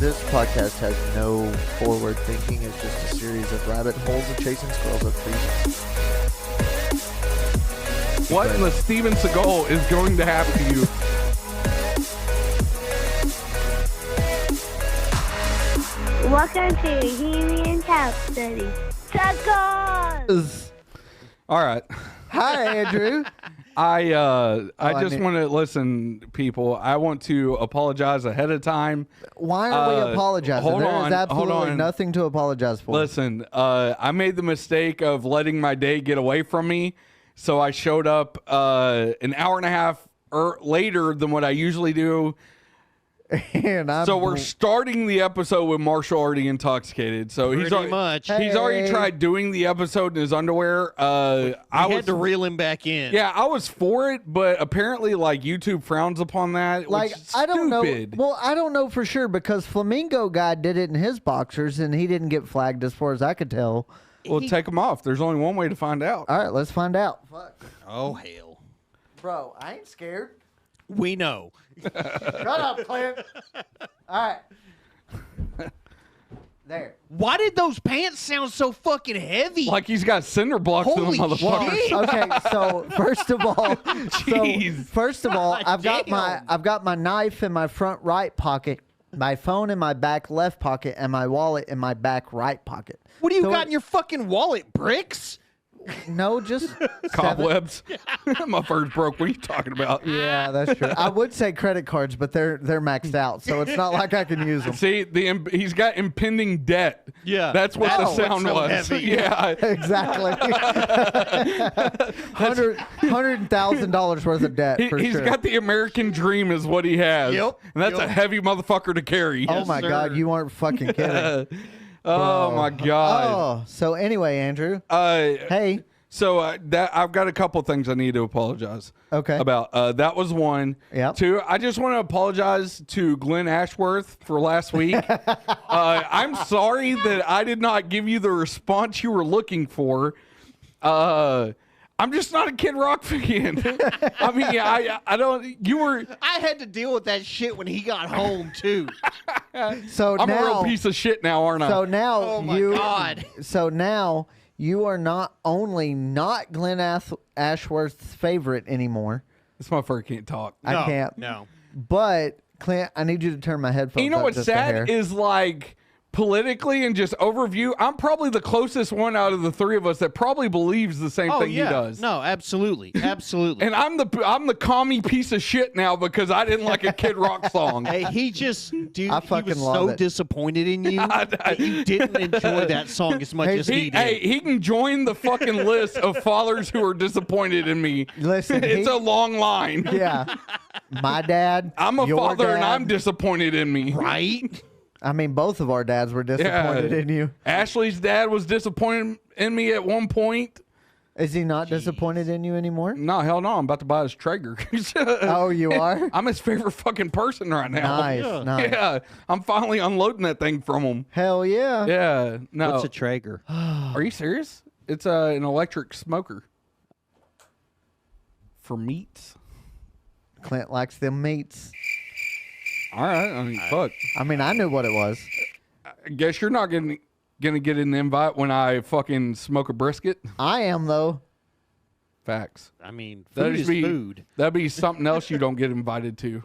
This podcast has no forward thinking. It's just a series of rabbit holes of chasing squirrels up trees. What in the Steven Seagal is going to happen to you? Welcome to Human Talk Study. Tacos! All right. Hi, Andrew. I just want to listen, people. I want to apologize ahead of time. Why are we apologizing? Hold There on, is absolutely hold on. nothing to apologize for. Listen, I made the mistake of letting my day get away from me, so I showed up an hour and a half later than what I usually do. And So we're starting the episode with Marshall already intoxicated. So he's already tried doing the episode in his underwear. I had to reel him back in. Yeah, I was for it, but apparently, like, YouTube frowns upon that. Like, which is I don't know. stupid. Well, I don't know for sure because Flamingo guy did it in his boxers and he didn't get flagged as far as I could tell. Well, take them off. There's only one way to find out. All right, let's find out. Fuck. Oh, hell. Bro, I ain't scared. We know. Shut up, Clint. All right. There. Why did those pants sound so fucking heavy? Like he's got cinder blocks in Holy them motherfuckers. shit. Okay, so first of all, Jeez. I've got Damn. my knife in my front right pocket, my phone in my back left pocket, and my wallet in my back right pocket. What do you So got in your fucking wallet? Bricks? No, just Cobwebs. My first broke. What are you talking about? Yeah, that's true. I would say credit cards, but they're maxed out, so it's not like I can use them. See, he's got impending debt. Yeah. That's what the sound so was. heavy. Yeah. Exactly. $100,000 worth of debt for He's sure. got the American dream is what he has. Yep. And that's a heavy motherfucker to carry. Oh my sir. God, you aren't fucking kidding. Oh my God. Oh, so anyway, Andrew. Hey. So that I've got a couple things I need to apologize. Okay. About that was one. Yep. Two, I just want to apologize to Glenn Ashworth for last week. I'm sorry that I did not give you the response you were looking for. I'm just not a Kid Rock fan. I mean, I don't. You were. I had to deal with that shit when he got home, too. So I'm now, a real piece of shit now, aren't I? So now Oh, my God. So now you are not only not Glenn Ashworth's favorite anymore. This motherfucker can't talk. I can't. No. But Clint, I need you to turn my headphones. You know up what's just a hair. sad is, like, politically and just overview, I'm probably the closest one out of the three of us that probably believes the same Oh, thing yeah. he does. No, absolutely. Absolutely. And I'm the commie piece of shit now because I didn't like a Kid Rock song. Hey, he just, dude, I he fucking was love so it. disappointed in you that you didn't enjoy that song as much as he did. He can join the fucking list of fathers who are disappointed in me. Listen, It's a long line. Yeah. My dad. I'm a your father and dad. I'm disappointed in me. Right? I mean, both of our dads were disappointed in you. Ashley's dad was disappointed in me at one point. Is he not disappointed in you anymore? No, hell no. I'm about to buy his Traeger. Oh, you are? I'm his favorite fucking person right now. Nice, Yeah. nice. Yeah, I'm finally unloading that thing from him. Hell yeah. Yeah, no. What's a Traeger? Are you serious? It's an electric smoker for meats. Clint likes them meats. All right, I mean, fuck. I mean, I knew what it was. I guess you're not gonna get an invite when I fucking smoke a brisket. I am, though. Facts. I mean, That'd food is be food. That'd be something else you don't get invited to.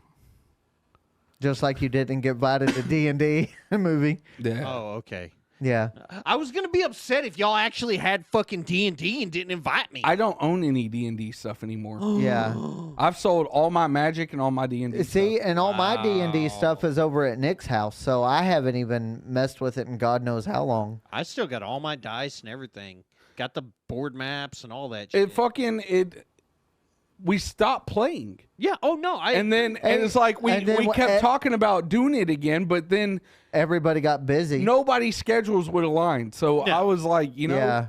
Just like you didn't get invited to D&D movie. Yeah. Oh, okay. Yeah. I was going to be upset if y'all actually had fucking D&D and didn't invite me. I don't own any D&D stuff anymore. Yeah. I've sold all my Magic and all my D&D See, stuff. and all my D&D stuff is over at Nick's house, so I haven't even messed with it in God knows how long. I still got all my dice and everything. Got the board maps and all that shit. We stopped playing. Yeah. Oh, no. And it's like we kept talking about doing it again, but then Everybody got busy. nobody's schedules would align. So No. I was like, Yeah.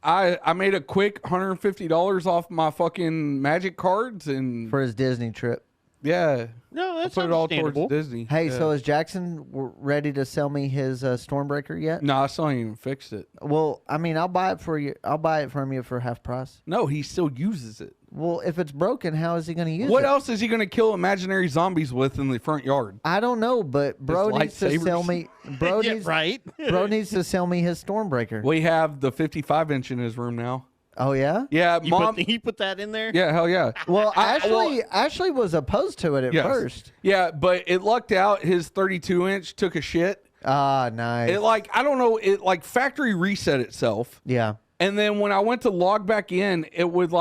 I made a quick $150 off my fucking Magic cards and For his Disney trip. yeah, No, I that's put it all towards understandable. Disney. Hey, yeah. so is Jackson ready to sell me his Stormbreaker yet? No, I still ain't even fixed it. Well, I mean, I'll buy it for you. I'll buy it from you for half price. No, he still uses it. Well, if it's broken, how is he going to use it? What else is he going to kill imaginary zombies with in the front yard? I don't know, but bro needs to lightsabers? sell me. Bro Yeah, needs, right. bro needs to sell me his Stormbreaker. We have the 55-inch in his room now. Oh yeah. Yeah, Mom. He put that in there? Yeah, hell yeah. Well, I- Ashley was opposed to it at Yes. first. Yeah, but it lucked out. His 32-inch took a shit. Ah, nice. It I don't know, it factory reset itself. Yeah. And then when I went to log back in, it would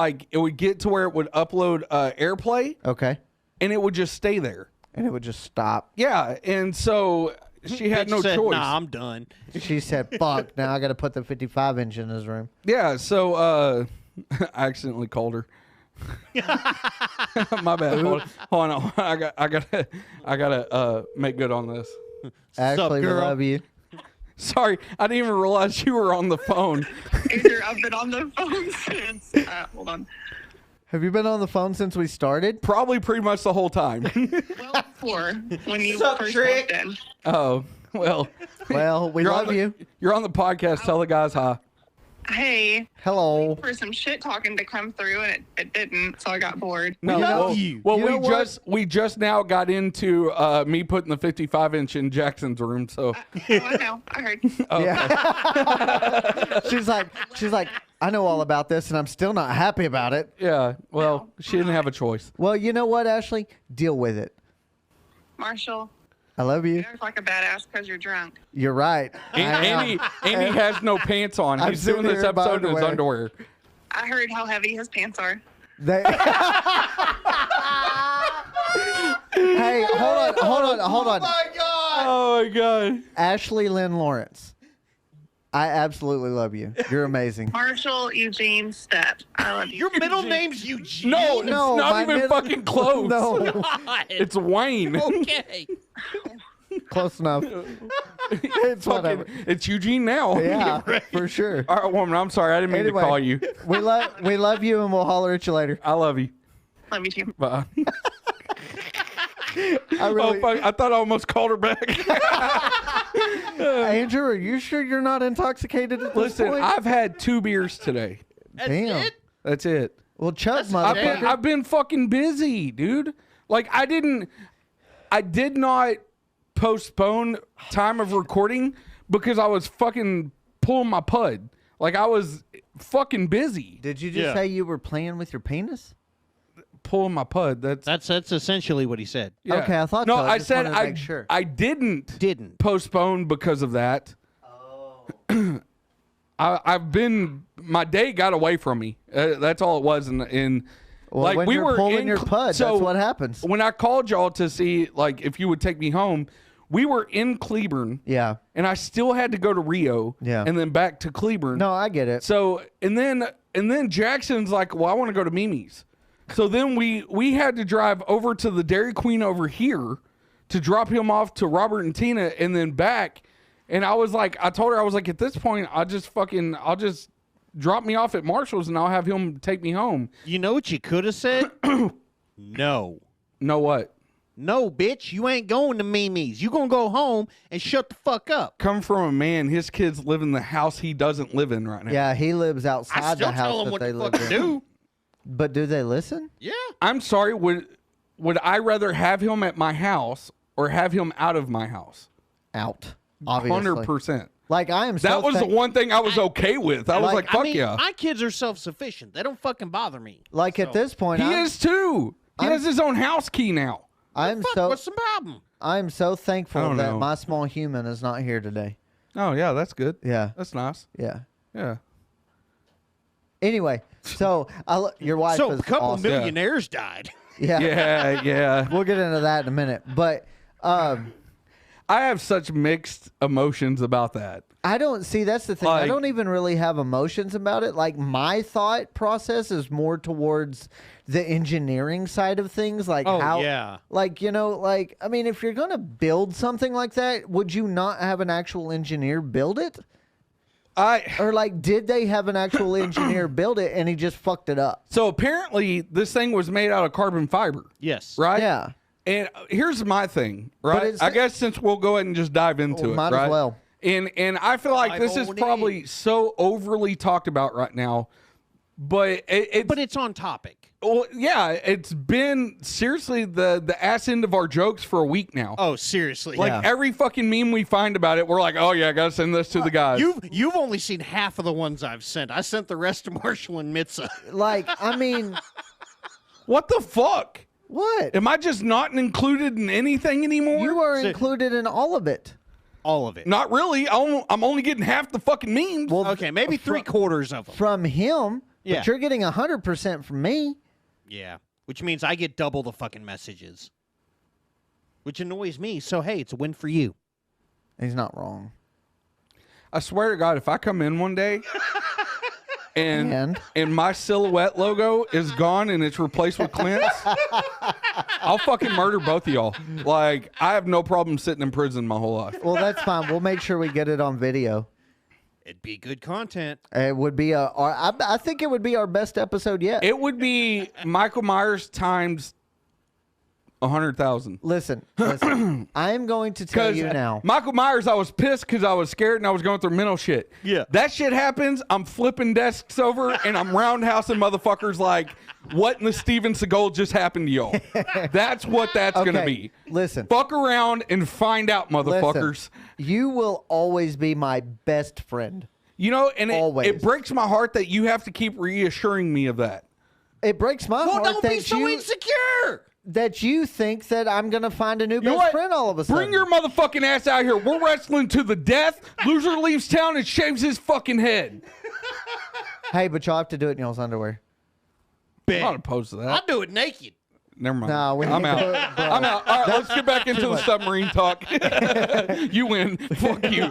get to where it would upload AirPlay, Okay. and it would just stay there. And it would just stop. Yeah, and so she had Bitch no said, choice. Nah, I'm done. She said, "Fuck! Now I got to put the 55-inch in his room." Yeah, so I accidentally called her. My bad. Hold on. I gotta make good on this. Ashley, we girl? love you. Sorry, I didn't even realize you were on the phone. Andrew, I've been on the phone since. Hold on. Have you been on the phone since we started? Probably pretty much the whole time. Well, before when you Sup, first Trick? walked in. Oh, well. Well, we You're love on you. You're on the podcast. Tell the guys hi. Hey, Hello. for some shit talking to come through, and it didn't, so I got bored. No, love well, you. well, You know what? we just now got into me putting the 55-inch in Jackson's room. So Oh, I know. I heard. Yeah. she's like, I know all about this, and I'm still not happy about it. yeah, well, she didn't have a choice. Well, you know what, Ashley? Deal with it. Marshall, I love you. you act like a badass because you're drunk. You're right. I am. Andy has no pants on. I'm He's doing sitting this here in my episode in his underwear. I heard how heavy his pants are. They- Hey, hold on. Oh my god. Ashley Lynn Lawrence. I absolutely love you. You're amazing. Marshall Eugene Stepp. I love you. Your middle name's Eugene. No, No, it's not my even middle- fucking close. No, God. It's Wayne. Okay. close enough. It's whatever. It's Eugene now. Yeah, for sure. All right, woman. I'm sorry. I didn't mean Anyway. to call you. We love you, and we'll holler at you later. I love you. Love you too. Bye. I Oh, really, fuck. I thought I almost called her back. Andrew, are you sure you're not intoxicated at this Listen, point? I've had 2 beers today. That's Damn. it? That's it. Well, chug, I've motherfucker. been fucking busy, dude. Like I did not postpone time of recording because I was fucking pulling my pud. Like I was fucking busy Did you just Yeah. say you were playing with your penis? pulling my pud. That's essentially what he said. Yeah. Okay, I thought no. so. I I just said wanted to make sure. I didn't Didn't. postpone because of that. Oh. I've been my day got away from me. That's all it was. And Well, like when we you're were pulling in your pud, so that's what happens. When I called y'all to see like if you would take me home, we were in Cleburne. Yeah. And I still had to go to Rio. Yeah. And then back to Cleburne. No, I get it. So and then Jackson's like, well, I want to go to Mimi's. So then we had to drive over to the Dairy Queen over here to drop him off to Robert and Tina and then back. And I was like, I told her, I was like, at this point, I'll just drop me off at Marshall's and I'll have him take me home. You know what you could have said? No. Know what? No, bitch, you ain't going to Mimi's. You gonna go home and shut the fuck up. Come from a man, his kids live in the house he doesn't live in right now. Yeah, he lives I outside still the house tell him that what they to live fucking in. do. But do they listen? Yeah. I'm sorry, would I rather have him at my house or have him out of my house? Out, obviously. 100%. Like I am. That was the one thing I was okay with. I was like, fuck I mean, yeah. my kids are self-sufficient. They don't fucking bother me. Like at this point, He is too. He has his own house key now. I'm Fuck, so what's the problem? I'm so I thankful don't that know. my small human is not here today. Oh yeah, that's good. Yeah, That's nice. yeah. Yeah. Anyway, so your wife So is a couple awesome. millionaires died. Yeah. Yeah, yeah. We'll get into that in a minute, but I have such mixed emotions about that. I don't see. That's the thing. I Like- don't even really have emotions about it. Like my thought process is more towards the engineering side of things. Like Oh, how, yeah. like like I mean, if you're gonna build something like that, would you not have an actual engineer build it? Or like, did they have an actual engineer build it and he just fucked it up? So apparently this thing was made out of carbon fiber, Yes. right? Yeah. And here's my thing, right? it's- I guess since we'll go ahead and just dive into Well, it, might as right? well. And I feel like this is Dive on probably so overly talked about right now, but But it's on topic. Well, yeah, it's been seriously the ass end of our jokes for a week now. Oh, seriously. Like every fucking meme we find about it, we're like, oh yeah, I gotta send this to the guys. You've only seen half of the ones I've sent. I sent the rest to Marshall and Mitza. Like, I mean, What the fuck? what? Am I just not included in anything anymore? You are included in all of it. All of it. Not really. I'm only getting half the fucking memes. Well, Okay, maybe 3/4 of them. from him, Yeah. but you're getting 100% from me. Yeah, which means I get double the fucking messages, which annoys me. So, hey, it's a win for you. He's not wrong. I swear to God, if I come in one day and my silhouette logo is gone and it's replaced with Clint's, I'll fucking murder both of y'all. Like, I have no problem sitting in prison my whole life. Well, that's fine. We'll make sure we get it on video. It'd be good content. It would be I think it would be our best episode yet. It would be Michael Myers times 100,000. Listen. I am going to tell you now. Michael Myers, I was pissed because I was scared and I was going through mental shit. Yeah. That shit happens, I'm flipping desks over and I'm roundhousing motherfuckers like, what in the Steven Seagal just happened to y'all? That's what that's going to be. Listen. Fuck around and find out, motherfuckers. Listen, you will always be my best friend. You know, and Always. it breaks my heart that you have to keep reassuring me of that. It breaks my Well, heart don't be so insecure. that you think that I'm going to find a new You know best what? friend all of a sudden. Bring your motherfucking ass out here. We're wrestling to the death. Loser leaves town and shaves his fucking head. Hey, but y'all have to do it in y'all's underwear. I'm not opposed to that. I'll do it naked. Never mind. No, we I'm need out. to- bro. I'm out. All right, let's get back into the submarine talk. You win. Fuck you.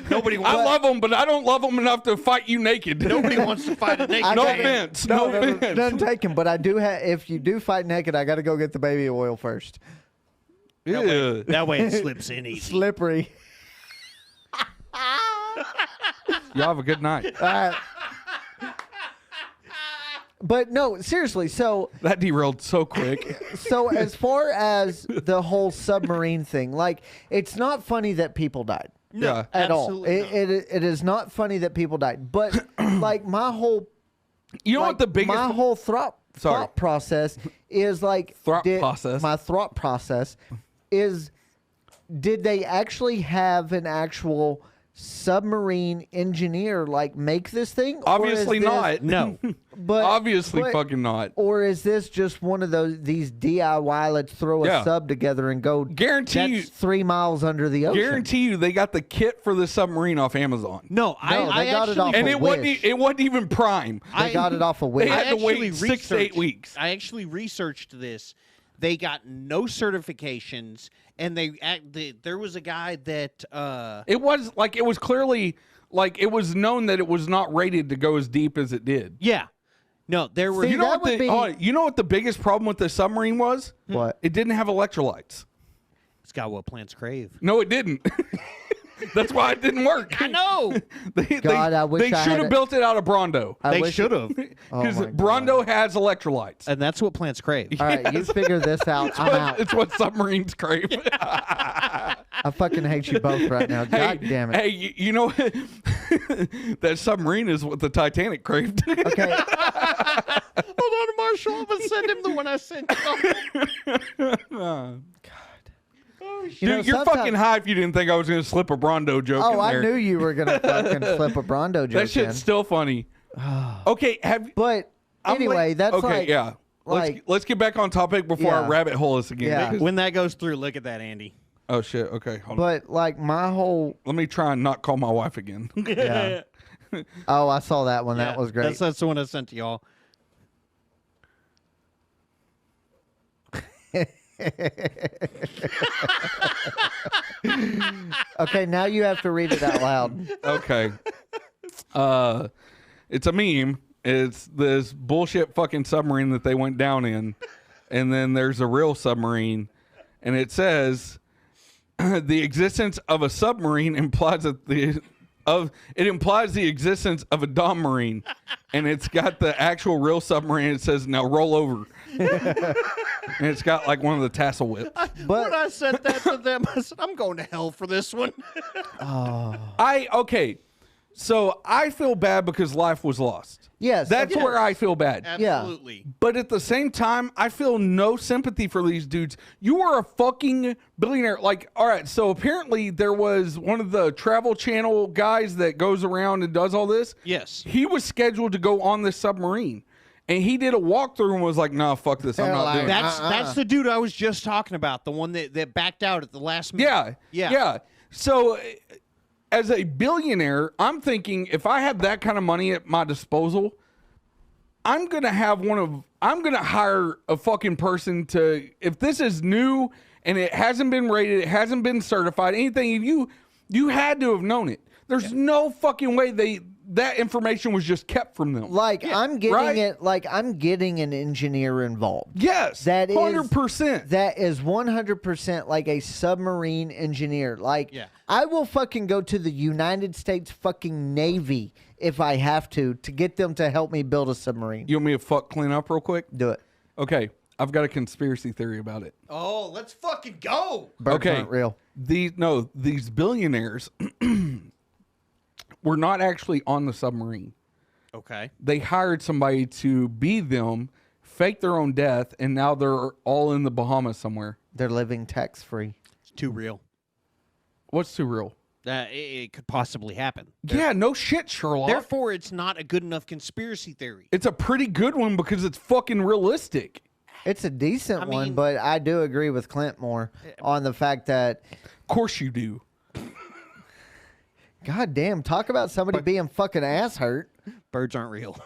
Nobody I wants. love them, but I don't love them enough to fight you naked. Nobody wants to fight a naked No man. offense. No offense. Doesn't take him, but I do have. If you do fight naked, I got to go get the baby oil first. Yeah. That way it slips in easy. Slippery. Y'all have a good night. But no, seriously. So That derailed so quick. as far as the whole submarine thing, like, it's not funny that people died Yeah. at all. Absolutely not. It is not funny that people died. But like my whole You know like, what the biggest my whole thought process is like Thought process. My thought process is, did they actually have an actual submarine engineer like make this thing? Or Obviously is this- not. No. But Obviously but- fucking not. Or is this just one of these DIY? Let's throw a Yeah. sub together and go. Guarantee you. That's 3 miles under the ocean. Guarantee you they got the kit for the submarine off Amazon. No, I they got it actually, off And a it wasn't, Wish. it wasn't even Prime. They got it off a Wish. They had to wait actually 6 to 8 researched- weeks. I actually researched this. They got no certifications, and there was a guy that It was like it was clearly like it was known that it was not rated to go as deep as it did. yeah, no, there were See, You know that what would the be- you know what the biggest problem with the submarine was? What? It didn't have electrolytes. it's got what plants crave. No, it didn't. That's why it didn't work. I know. God, I wish they I should had have it. built it out of Brondo. I They wish- should have, Oh Because my God. Brondo has electrolytes. and that's what plants crave. All right, you figure this out. I'm out. It's what submarines crave. I fucking hate you both right now. God damn it. Hey, you know that submarine is what the Titanic craved. Okay. Hold on, Marshall. I'm gonna send him the one I sent you. You know, Dude, you're sometimes- fucking high if you didn't think I was going to slip a Brondo joke in Oh, I there. knew you were gonna fucking flip a Brondo joke. That shit's in. still funny. Okay, But I'm anyway, like- that's okay, like yeah. like- Let's get back on topic before I Yeah. rabbit hole us again. Yeah. Because- When that goes through, look at that, Andy. oh shit. Okay, hold on. But like my whole Let me try and not call my wife again. yeah. Oh, I saw that one. That Yeah, was great. That's the one I sent to y'all. Okay, now you have to read it out loud. Okay. It's a meme. It's this bullshit fucking submarine that they went down in, and then there's a real submarine, and it says the existence of a submarine implies that it implies the existence of a Dom Marine, and it's got the actual real submarine. It says now roll over, and it's got like one of the tassel whips. When I sent that to them, I said, I'm going to hell for this one. Okay. So I feel bad because life was lost. Yes, That's of where course. I feel bad. Absolutely. But at the same time, I feel no sympathy for these dudes. You are a fucking billionaire. Like, all right, so apparently there was one of the Travel Channel guys that goes around and does all this. Yes. He was scheduled to go on this submarine. And he did a walkthrough and was like, nah, fuck this. I'm not doing it. That's the dude I was just talking about, the one that backed out at the last minute. Yeah. So as a billionaire, I'm thinking if I have that kind of money at my disposal, I'm going to hire a fucking person to, if this is new and it hasn't been rated, it hasn't been certified, anything, you had to have known it. There's no fucking way that information was just kept from them. Like I'm getting right? it. Like I'm getting an engineer involved. Yes, That is 100%. That is 100% like a submarine engineer. Like I will fucking go to the United States fucking Navy if I have to get them to help me build a submarine. You want me to fuck clean up real quick? Do it. Okay, I've got a conspiracy theory about it. Oh, let's fucking go. Birds aren't real. These billionaires were not actually on the submarine. Okay. They hired somebody to be them, fake their own death, and now they're all in the Bahamas somewhere. They're living tax free. It's too real. What's too real? It could possibly happen. Yeah, no shit, Sherlock. Therefore, it's not a good enough conspiracy theory. It's a pretty good one because it's fucking realistic. It's a decent one, mean- but I do agree with Clint more on the fact that, Of course you do. God damn, talk about somebody being fucking ass hurt. Birds aren't real.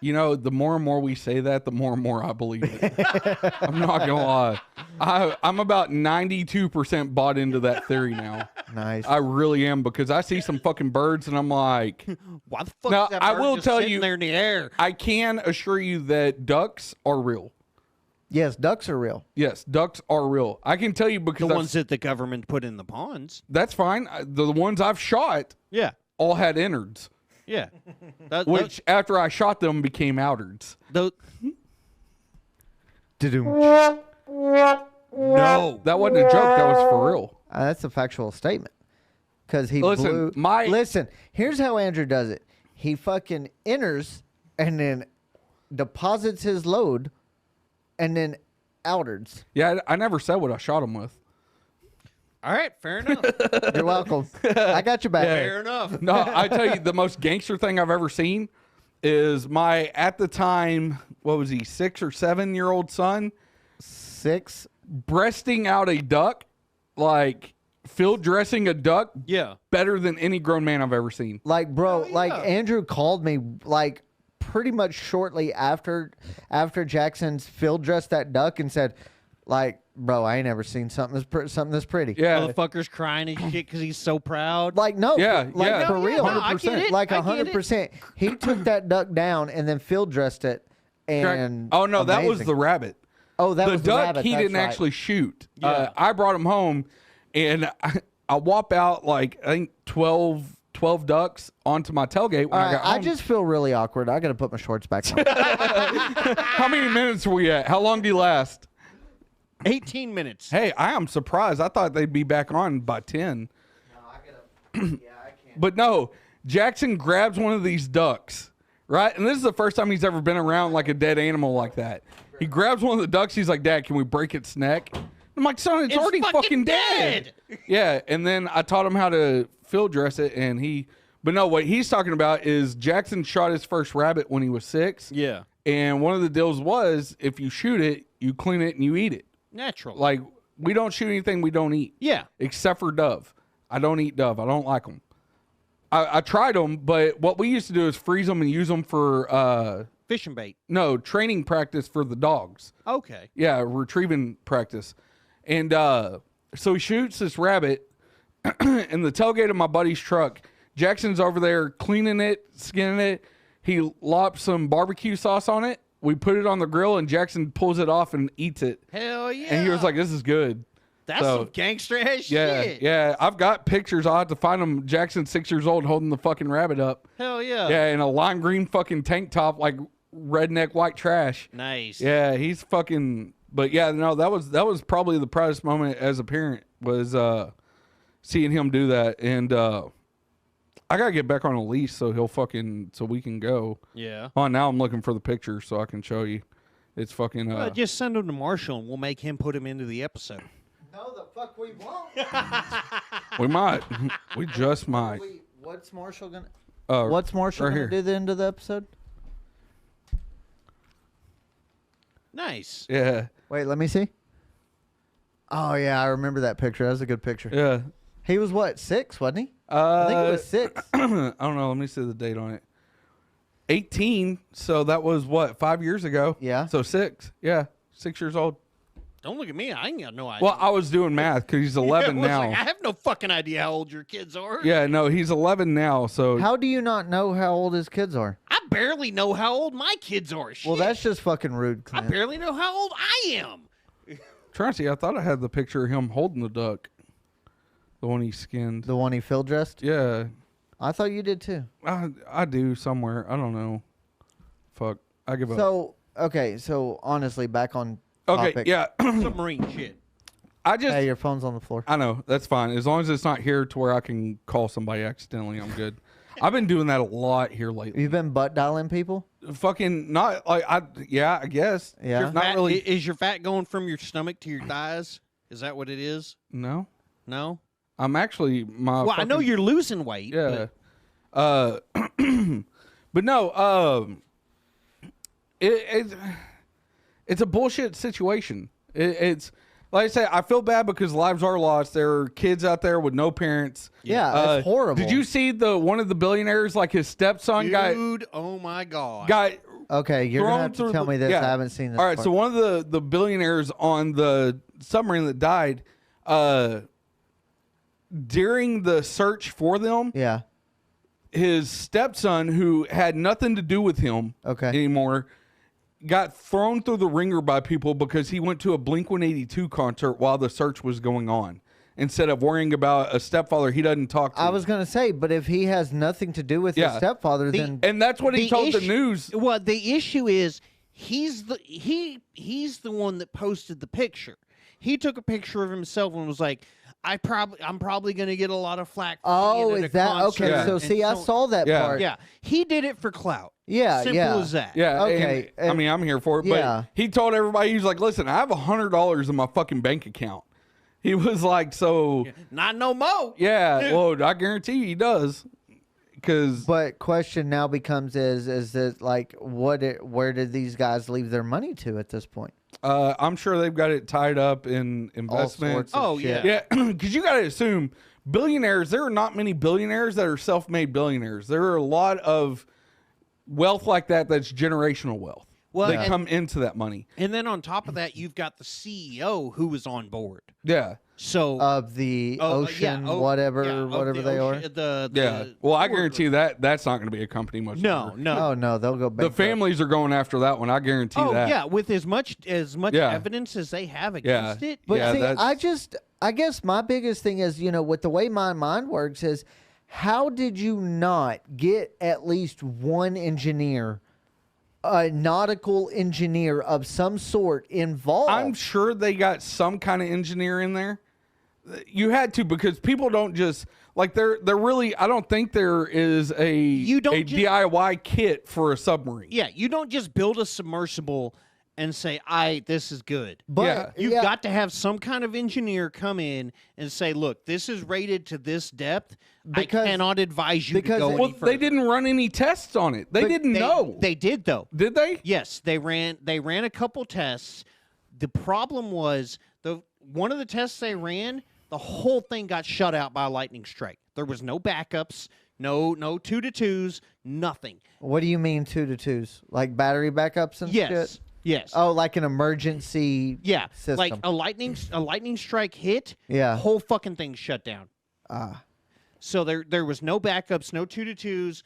You know, the more and more we say that, the more and more I believe it. I'm not gonna lie. I'm about 92% bought into that theory now. Nice. I really am, because I see some fucking birds and I'm like, Why the fuck Now, is that I bird will just tell sitting you- there in the air? I can assure you that ducks are real. Yes, ducks are real. Yes, ducks are real. I can tell you because The ones that the government put in the ponds. that's fine. The ones I've shot Yeah. all had innards, Yeah. which after I shot them became outards. No. That wasn't a joke. That was for real. That's a factual statement. Because he Listen, blew. Listen, here's how Andrew does it. He fucking enters and then deposits his load and then outards. Yeah, I never said what I shot them with. All right. Fair enough. You're welcome. I got your back. Fair enough. No, I tell you, the most gangster thing I've ever seen is my, at the time, what was he, 6 or 7 year old son 6. breasting out a duck, like field dressing a duck Yeah. better than any grown man I've ever seen. Like, bro, like Andrew called me like pretty much shortly after Jackson's field dressed that duck and said, like, bro, I ain't ever seen something this pretty. Yeah. Motherfucker's crying and shit because he's so proud. Like, no. Yeah, like, yeah. for real. No, I get it. Like I get it. 100%. He took that duck down and then field dressed it. And Oh, no, that was amazing. the rabbit. Oh, that The was duck the rabbit. he that's didn't right. actually shoot. Yeah. I brought him home, and I whop out like, I think 12 ducks onto my tailgate when All I right, got home. I just feel really awkward. I got to put my shorts back on. How many minutes are we at? How long do you last? 18 minutes. Hey, I am surprised. I thought they'd be back on by 10. I can't. But no, Jackson grabs one of these ducks, right? And this is the first time he's ever been around like a dead animal like that. He grabs one of the ducks. He's like, Dad, can we break its neck? I'm like, son, it's already fucking dead. Yeah, and then I taught him how to field dress it, and but no, what he's talking about is Jackson shot his first rabbit when he was 6. Yeah. And one of the deals was if you shoot it, you clean it and you eat it. Natural. Like, we don't shoot anything we don't eat. Yeah. Except for dove. I don't eat dove. I don't like them. I tried them, but what we used to do is freeze them and use them for Fishing bait. training practice for the dogs. Okay. Yeah, retrieving practice. And so he shoots this rabbit in the tailgate of my buddy's truck. Jackson's over there cleaning it, skinning it. He lops some barbecue sauce on it. We put it on the grill, and Jackson pulls it off and eats it. Hell yeah. And he was like, this is good. That's So- some gangster ass Yeah, shit. yeah. I've got pictures. I'll have to find them. Jackson's 6 years old holding the fucking rabbit up. Hell yeah. Yeah, in a lime green fucking tank top, like redneck white trash. Nice. Yeah, he's fucking. But yeah, no, that was probably the proudest moment as a parent was seeing him do that. And I gotta get back on a lease so we can go. Yeah. Oh, now I'm looking for the picture so I can show you. It's fucking. Just send him to Marshall and we'll make him put him into the episode. No, the fuck we won't. We might. We just might. What's Marshall gonna? Right gonna here. do the end of the episode? Nice. Yeah. Wait, let me see. Oh yeah, I remember that picture. That was a good picture. Yeah. He was what, 6, wasn't he? I think it was 6. I don't know. Let me see the date on it. 18. So that was what, 5 years ago? Yeah. So 6. Yeah. 6 years old. Don't look at me. I ain't got no idea. Well, I was doing math because he's 11 Yeah, now. I have no fucking idea how old your kids are. Yeah, no, he's 11 now. So How do you not know how old his kids are? I barely know how old my kids are. Shit. Well, that's just fucking rude, I Clint. barely know how old I am. Tracy, I thought I had the picture of him holding the duck. The one he skinned. The one he field dressed? Yeah. I thought you did too. I do somewhere. I don't know. Fuck. I give up. So, okay, so honestly, back on Okay, topic. yeah. Submarine shit. I just Hey, your phone's on the floor. I know, that's fine. As long as it's not here to where I can call somebody accidentally, I'm good. I've been doing that a lot here lately. You've been butt dialing people? Fucking not like I guess. Yeah. Your Not fat- really. Is your fat going from your stomach to your thighs? Is that what it is? No. No. I'm actually Well, I know you're losing weight. Yeah. But But no, it's a bullshit situation. It's like I say, I feel bad because lives are lost. There are kids out there with no parents. Yeah, it's horrible. Did you see one of the billionaires, like his stepson, dude, oh my god. got Okay, you're going to have to through tell the- me this. yeah. I haven't seen this All right, part. so one of the billionaires on the submarine that died, during the search for them, Yeah. his stepson, who had nothing to do with him Okay. anymore, got thrown through the ringer by people because he went to a Blink-182 concert while the search was going on, instead of worrying about a stepfather he doesn't talk to. I was going to say, but if he has nothing to do with Yeah. his stepfather, then and that's what he told the issue- news. Well, the issue is he's the one that posted the picture. He took a picture of himself and was like, I'm probably going to get a lot of flack for oh, being at is a that concert," okay? Yeah. So and see, I saw that Yeah. part. Yeah, he did it for clout. Yeah, Simple yeah. as that. Yeah. Okay, I mean, I'm here for it. But yeah. he told everybody, he was like, listen, I have $100 in my fucking bank account. He was like, so, Not no more. yeah, well, I guarantee you he does. Because, But question now becomes is that like where did these guys leave their money to at this point? I'm sure they've got it tied up in All investments. sorts of Oh, shit. yeah. Yeah, because you got to assume billionaires, there are not many billionaires that are self-made billionaires. There are a lot of wealth like that that's generational wealth. Well, They and- come into that money. And then on top of that, you've got the CEO who was on board. Yeah. So Of the ocean, whatever of they are. Yeah. Well, I guarantee you that's not going to be a company much No, longer. no. Oh no, they'll go back. The families are going after that one. I guarantee Oh that. yeah, with as much Yeah. evidence as they have against it. But Yeah, see, that's- I guess my biggest thing is, with the way my mind works is, how did you not get at least one engineer, a nautical engineer of some sort involved? I'm sure they got some kind of engineer in there. You had to, because people don't just like they're really. I don't think there is a DIY kit for a submarine. Yeah, you don't just build a submersible and say, this is good. But Yeah. You've got to have some kind of engineer come in and say, look, this is rated to this depth. Because- I cannot advise you to because go it- any Well, further. they didn't run any tests on it. They didn't know. They did, though. Did they? Yes, they ran a couple tests. The problem was one of the tests they ran, the whole thing got shut out by a lightning strike. There was no backups, no 2-2s, nothing. What do you mean 2-2s? Like battery backups and Yes. shit? Yes. Oh, like an emergency yeah. system. Like a lightning strike hit, Yeah. the whole fucking thing shut down. Ah. So there was no backups, no 2-2s.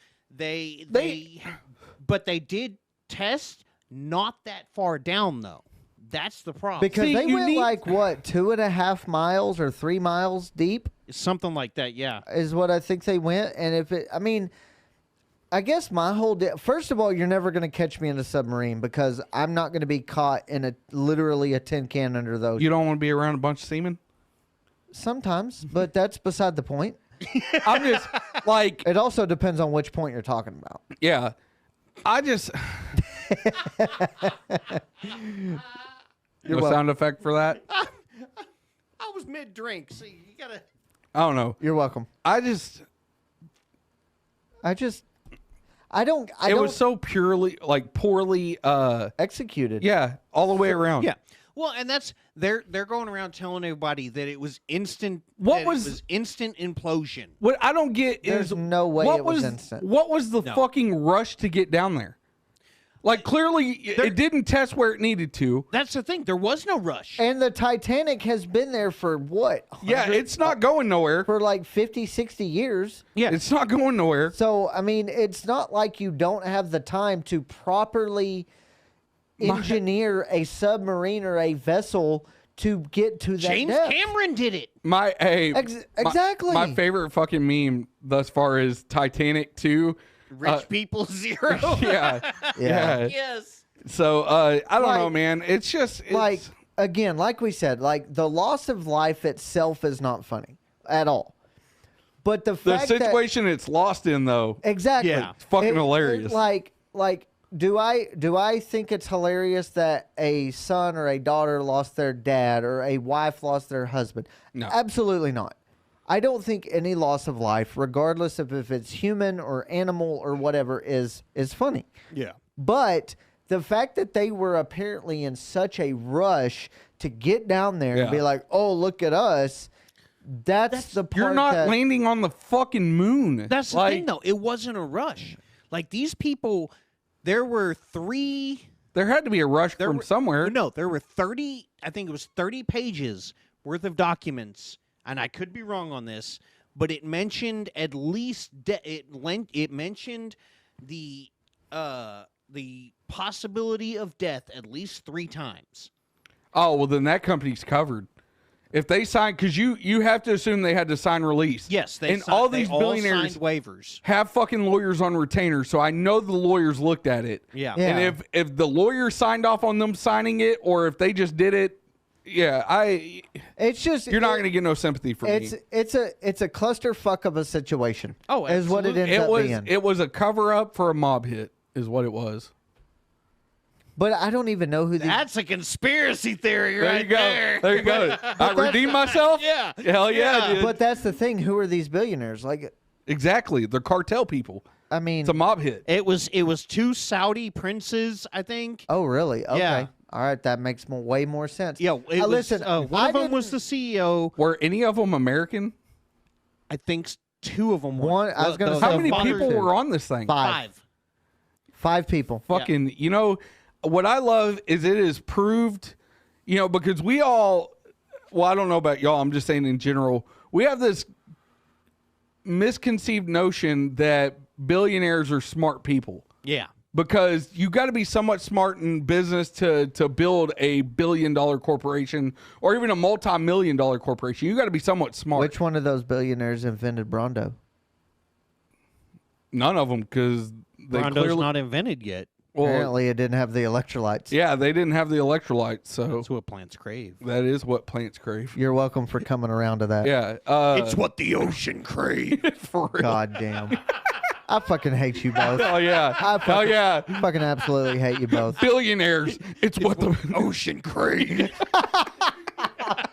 But they did test not that far down though. That's the problem. Because See, they you went need- like, what, 2.5 miles or 3 miles deep Something like that, yeah. is what I think they went. And I guess my whole first of all, you're never going to catch me in a submarine because I'm not going to be caught in literally a tin can under those. You don't want to be around a bunch of seamen. Sometimes, but that's beside the point. I'm just like, It also depends on which point you're talking about. yeah. I just. No sound effect for that? I was mid-drink. See, you gotta. I don't know. You're welcome. I just. I don't. It was so purely, like, poorly. Executed. Yeah, all the way around. Yeah. Well, and that's they're going around telling everybody that it was instant. What that was- it was instant implosion? What I don't get There's is no way what it was instant. What was the No. fucking rush to get down there? Like, clearly, it didn't test where it needed to. That's the thing. There was no rush. And the Titanic has been there for what? Yeah, 100 it's not going nowhere. for like 50, 60 years. Yeah. It's not going nowhere. So, I mean, it's not like you don't have the time to properly engineer a submarine or a vessel to get to that James depth. Cameron did it. Exactly. My favorite fucking meme thus far is Titanic 2. Rich people zero. Yeah. Yeah. Yes. So, I don't know, Like- man. It's just. Like, again, like we said, like the loss of life itself is not funny at all. But the the fact situation it's lost in, though. that, exactly. Yeah. It's fucking hilarious. Like, do I think it's hilarious that a son or a daughter lost their dad or a wife lost their husband? No. Absolutely not. I don't think any loss of life, regardless of if it's human or animal or whatever, is funny. Yeah. But the fact that they were apparently in such a rush to get down there and Yeah. be like, "Oh, look at us," that's the part You're not that, landing on the fucking moon. That's the like, thing, though. It wasn't a rush. Like these people, there were three. There had to be a rush There from were, somewhere. No, there were 30. I think it was 30 pages worth of documents, and I could be wrong on this, but it mentioned at least it mentioned the possibility of death at least 3 times. Oh, well, then that company's covered. If they sign, because you have to assume they had to sign release. Yes, they and signed, all they these billionaires signed waivers. have fucking lawyers on retainer, so I know the lawyers looked at it. Yeah. Yeah. And if the lawyer signed off on them signing it, or if they just did it, yeah, it's just you're not going to get no sympathy from me. it's a clusterfuck of a situation. Oh, is what it ends It up was being. it was a cover up for a mob hit, is what it was. But I don't even know who these. That's a conspiracy theory There right you go. there. There you go. I redeemed myself. Yeah. Hell yeah, dude. But that's the thing. Who are these billionaires? Like, Exactly. They're cartel people. I mean, It's a mob hit. It was 2 Saudi princes, I think. oh really? Okay. Yeah. All right, that makes way more sense. Yeah, it was, listen, one I of them was the didn't- CEO. Were any of them American? I think 2 of them were. One- I was gonna The say How many father people too. were on this thing? 5. 5 people. Fucking, you know, what I love is it is proved, you know, because we all, well, I don't know about y'all, I'm just saying in general, we have this misconceived notion that billionaires are smart people. Yeah. Because you got to be somewhat smart in business to build a $1 billion corporation or even a multi-million dollar corporation. You got to be somewhat smart. Which one of those billionaires invented Brondo? None of them, because they Rondo's clearly not invented yet. well, Apparently, it didn't have the electrolytes. yeah, they didn't have the electrolytes, so That's what plants crave. that is what plants crave. You're welcome for coming around to that. Yeah, It's what the ocean craves. for real. God damn. I fucking hate you both. Hell yeah, I hell yeah, fucking absolutely hate you both. billionaires. It's what the ocean craves.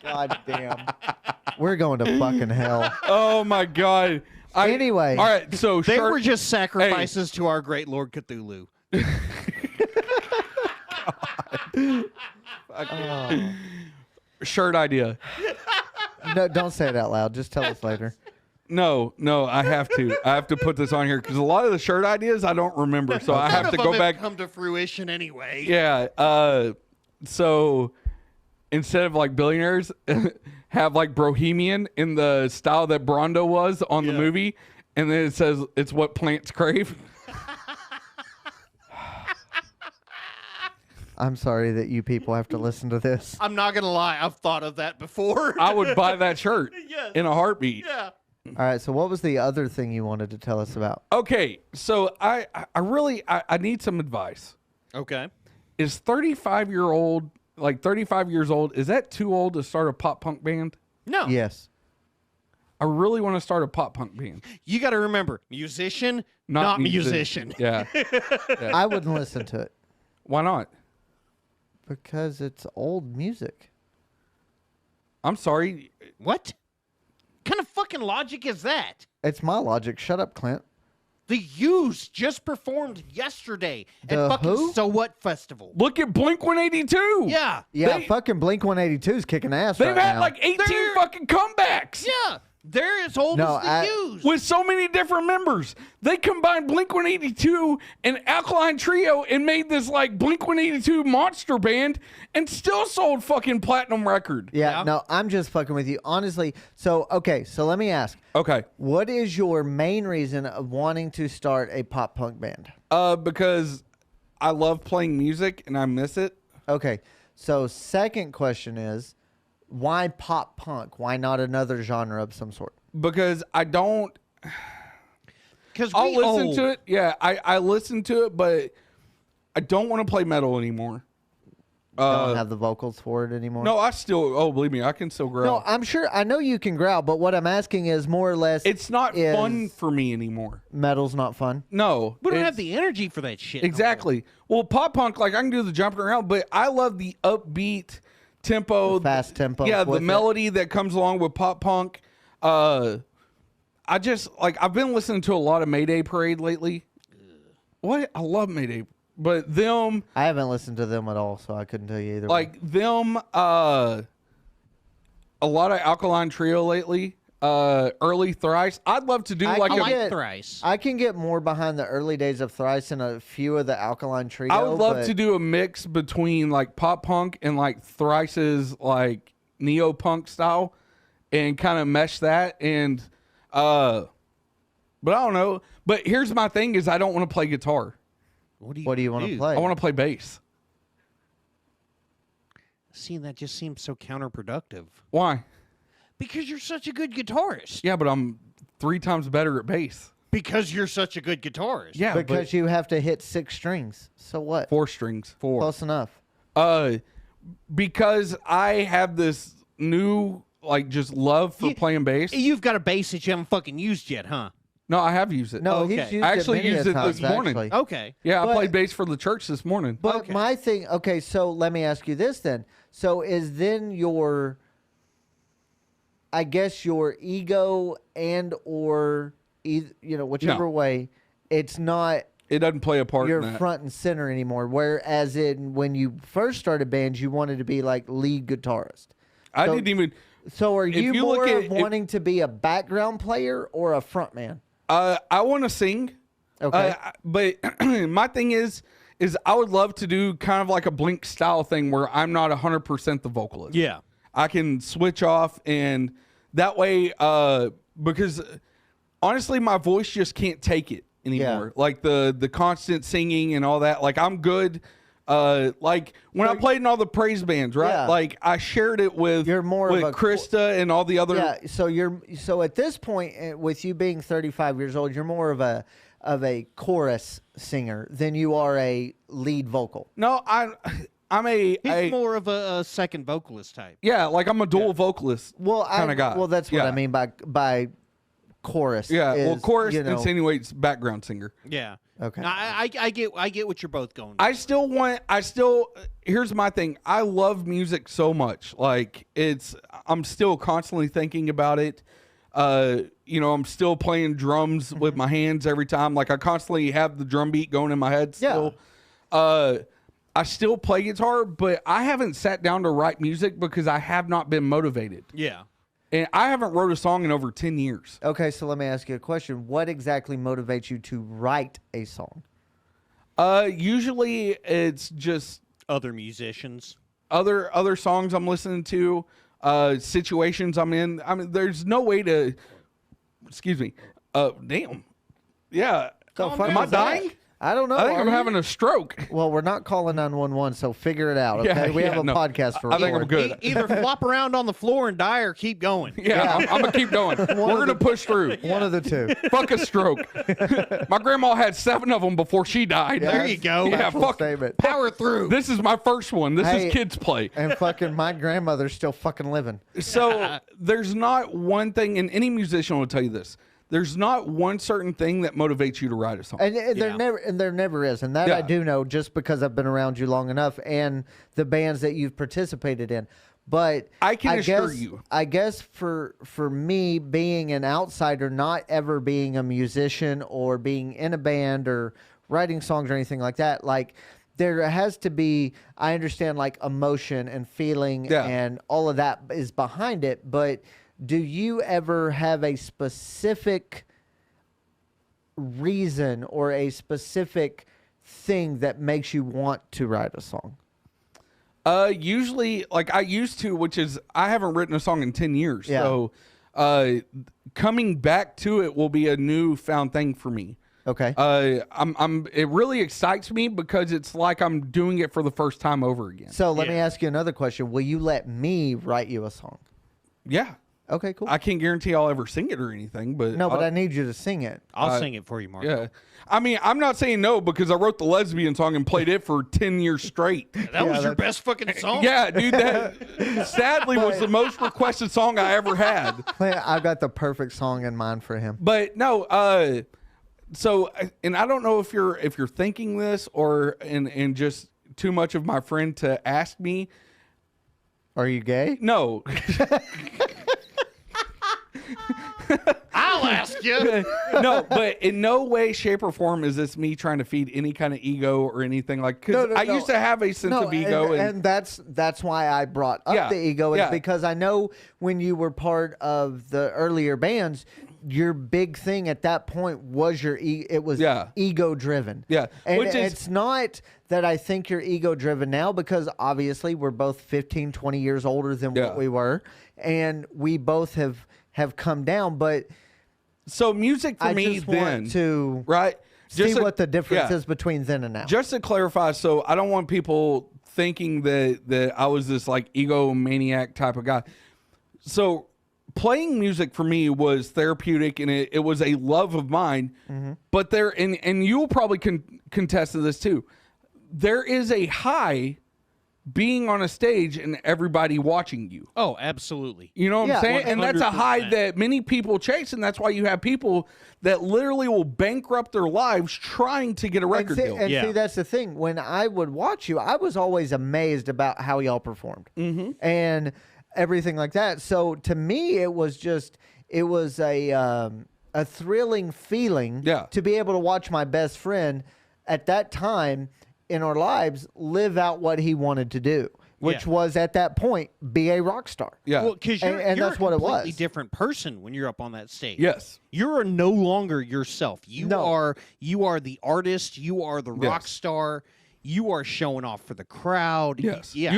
God damn. We're going to fucking hell. Oh my god. Anyway. all right. So They shirt- were just sacrifices to our great Lord Cthulhu. shirt idea. No, don't say it out loud. Just tell us later. No, I have to. I have to put this on here because a lot of the shirt ideas I don't remember, so I have to go back. Come to fruition anyway. Yeah. So instead of like billionaires, have like Bohemian in the style that Brondo was on the movie, and then it says it's what plants crave. I'm sorry that you people have to listen to this. I'm not gonna lie, I've thought of that before. I would buy that shirt in a heartbeat. Yeah. All right, so what was the other thing you wanted to tell us about? Okay, so I really need some advice. Okay. Is 35 years old, is that too old to start a pop punk band? No. Yes. I really want to start a pop punk band. You got to remember, musician, not musician. Yeah. I wouldn't listen to it Why not? because it's old music. I'm sorry. What kind of fucking logic is that? It's my logic. Shut up, Clint. The Used just performed yesterday The at fucking who? So What Festival. Look at Blink 182. Yeah. Yeah, They- fucking Blink 182 is kicking ass They've right had now. like 18 fucking comebacks. Yeah. They're as old No, as the I- Used. With so many different members. They combined Blink 182 and Alkaline Trio and made this like Blink 182 monster band and still sold fucking platinum record. Yeah, Yeah. no, I'm just fucking with you. Honestly, so let me ask. Okay. What is your main reason of wanting to start a pop punk band? Because I love playing music and I miss it. Okay. So second question is, why pop punk? Why not another genre of some sort? Because I don't Because I'll listen to it. Yeah, I listen to it, but I don't want to play metal anymore. Don't have the vocals for it anymore? No, I still. Oh, believe me, I can still growl. No, I'm sure. I know you can growl, but what I'm asking is more or less. It's not is fun for me anymore. Metal's not fun. No, We don't have it's- the energy for that shit. no more. exactly. Well, pop punk, like I can do the jumping around, but I love the upbeat tempo, Fast tempo. Yeah, the with it. melody that comes along with pop punk. I just like I've been listening to a lot of Mayday Parade lately. What I love Mayday, but them I haven't listened to them at all, so I couldn't tell you either. like them. A lot of Alkaline Trio lately. Early Thrice. I'd love to do I like I a. like Thrice. I can get more behind the early days of Thrice and a few of the Alkaline Trio. I would love but to do a mix between like pop punk and like Thrice's like neo punk style, and kind of mesh that. And but I don't know. But here's my thing: is I don't want to play guitar. What do you want to play? I want to play bass. See, that just seems so counterproductive. Why? Because you're such a good guitarist. Yeah, but I'm 3 times better at bass. Because you're such a good guitarist. Yeah, because you have to hit 6 strings. So what? but 4 strings. Close enough. Because I have this new like just love for playing bass. You've got a bass that you haven't fucking used yet, huh? No, I have used it. No, Okay. he's used I actually it many used a it this times, morning. actually. Okay. Yeah, I But- played bass for the church this morning. But Okay. my thing, okay, so let me ask you this then. So is then your, I guess your ego and or, whichever way, it's not It doesn't play a part your in that. front and center anymore. Whereas in when you first started bands, you wanted to be like lead guitarist. I so- didn't even. So are If you you more look of at- wanting to be a background player or a front man? I want to sing. Okay. But my thing is I would love to do kind of like a Blink style thing where I'm not 100% the vocalist. Yeah. I can switch off, and that way, because honestly, my voice just can't take it anymore. Yeah. Like the constant singing and all that. Like I'm good. Like when I played in all the praise bands, right? Yeah. Like I shared it with You're more with of a Krista and all the other. Yeah, so at this point with you being 35 years old, you're more of a chorus singer than you are a lead vocal. No, I'm He's more of a second vocalist type. yeah, like I'm a dual vocalist. Well, kind of guy. Well, that's what Yeah. I mean by chorus. Yeah, well, is, chorus you know, insinuates background singer. Yeah. Okay. No, I get what you're both going. Here's my thing. I love music so much. Like I'm still constantly thinking about it. I'm still playing drums with my hands every time. Like I constantly have the drum beat going in my head still. I still play guitar, but I haven't sat down to write music because I have not been motivated. Yeah. And I haven't wrote a song in over 10 years. Okay, so let me ask you a question. What exactly motivates you to write a song? Usually it's just Other musicians. other songs I'm listening to, situations I'm in. I mean, there's no way to. Excuse me. Damn. Yeah. So Am I dying? I don't know. I think I'm Are you? having a stroke. Well, we're not calling 911, so figure it out. Okay, Yeah, we have a no. podcast for. I think I'm good. Either flop around on the floor and die or keep going. Yeah, I'm gonna keep going. We're gonna push through. One of the two. Fuck a stroke. My grandma had 7 of them before she died. Yeah, There you go. Yeah, Factual fuck. statement. Power through. This is my first one. This Hey. is kids play. And fucking my grandmother's still fucking living. So there's not one thing, and any musician will tell you this. There's not one certain thing that motivates you to write a song. And there Yeah. never is, and that Yeah. I do know just because I've been around you long enough, and the bands that you've participated in. But I can assure guess, you. I guess for me, being an outsider, not ever being a musician or being in a band or writing songs or anything like that, like there has to be. I understand like emotion and feeling Yeah. and all of that is behind it, but. Do you ever have a specific reason or a specific thing that makes you want to write a song? Usually, like I used to, which is I haven't written a song in 10 years. Yeah. So, coming back to it will be a newfound thing for me. Okay. It really excites me because it's like I'm doing it for the first time over again. So let me Yeah. ask you another question. Will you let me write you a song? Yeah. Okay, cool. I can't guarantee I'll ever sing it or anything, but No, but I need you to sing it. I'll sing it for you, Mark. yeah. I mean, I'm not saying no because I wrote the lesbian song and played it for 10 years straight. That was your best fucking song. Yeah, dude, that sadly was the most requested song I ever had. I've got the perfect song in mind for him. But no, so and I don't know if you're thinking this or and just too much of my friend to ask me. Are you gay? No. I'll ask you. No, but in no way, shape, or form is this me trying to feed any kind of ego or anything like. Because I used to have a sense of ego, and that's why I brought up Yeah, the ego is yeah. because I know when you were part of the earlier bands, your big thing at that point was it was Yeah. ego driven. Yeah, and which is- it's not that I think you're ego driven now because obviously we're both 15, 20 years older than Yeah. what we were, and we both have come down, but. So music for I me just then, want to right? see to- what the difference yeah. is between then and now. Just to clarify, so I don't want people thinking that I was this like egomaniac type of guy. So playing music for me was therapeutic and it was a love of mine. Mm-hmm. But and you'll probably contest to this too. There is a high being on a stage and everybody watching you. Oh, absolutely. You know what Yeah, I'm saying? And that's a high 100%. that many people chase, and that's why you have people that literally will bankrupt their lives trying to get a record deal. And Yeah. see, that's the thing. When I would watch you, I was always amazed about how y'all performed and everything like that. So to me, it was a thrilling feeling Yeah. to be able to watch my best friend at that time in our lives live out what he wanted to do, which Yeah. was at that point be a rock star. Yeah. Well, because And you're that's a what it completely was. different person when you're up on that stage. Yes. You're no longer yourself. You No. are the artist. You are the rock Yes. star. You are showing off for the crowd. Yes. Yeah.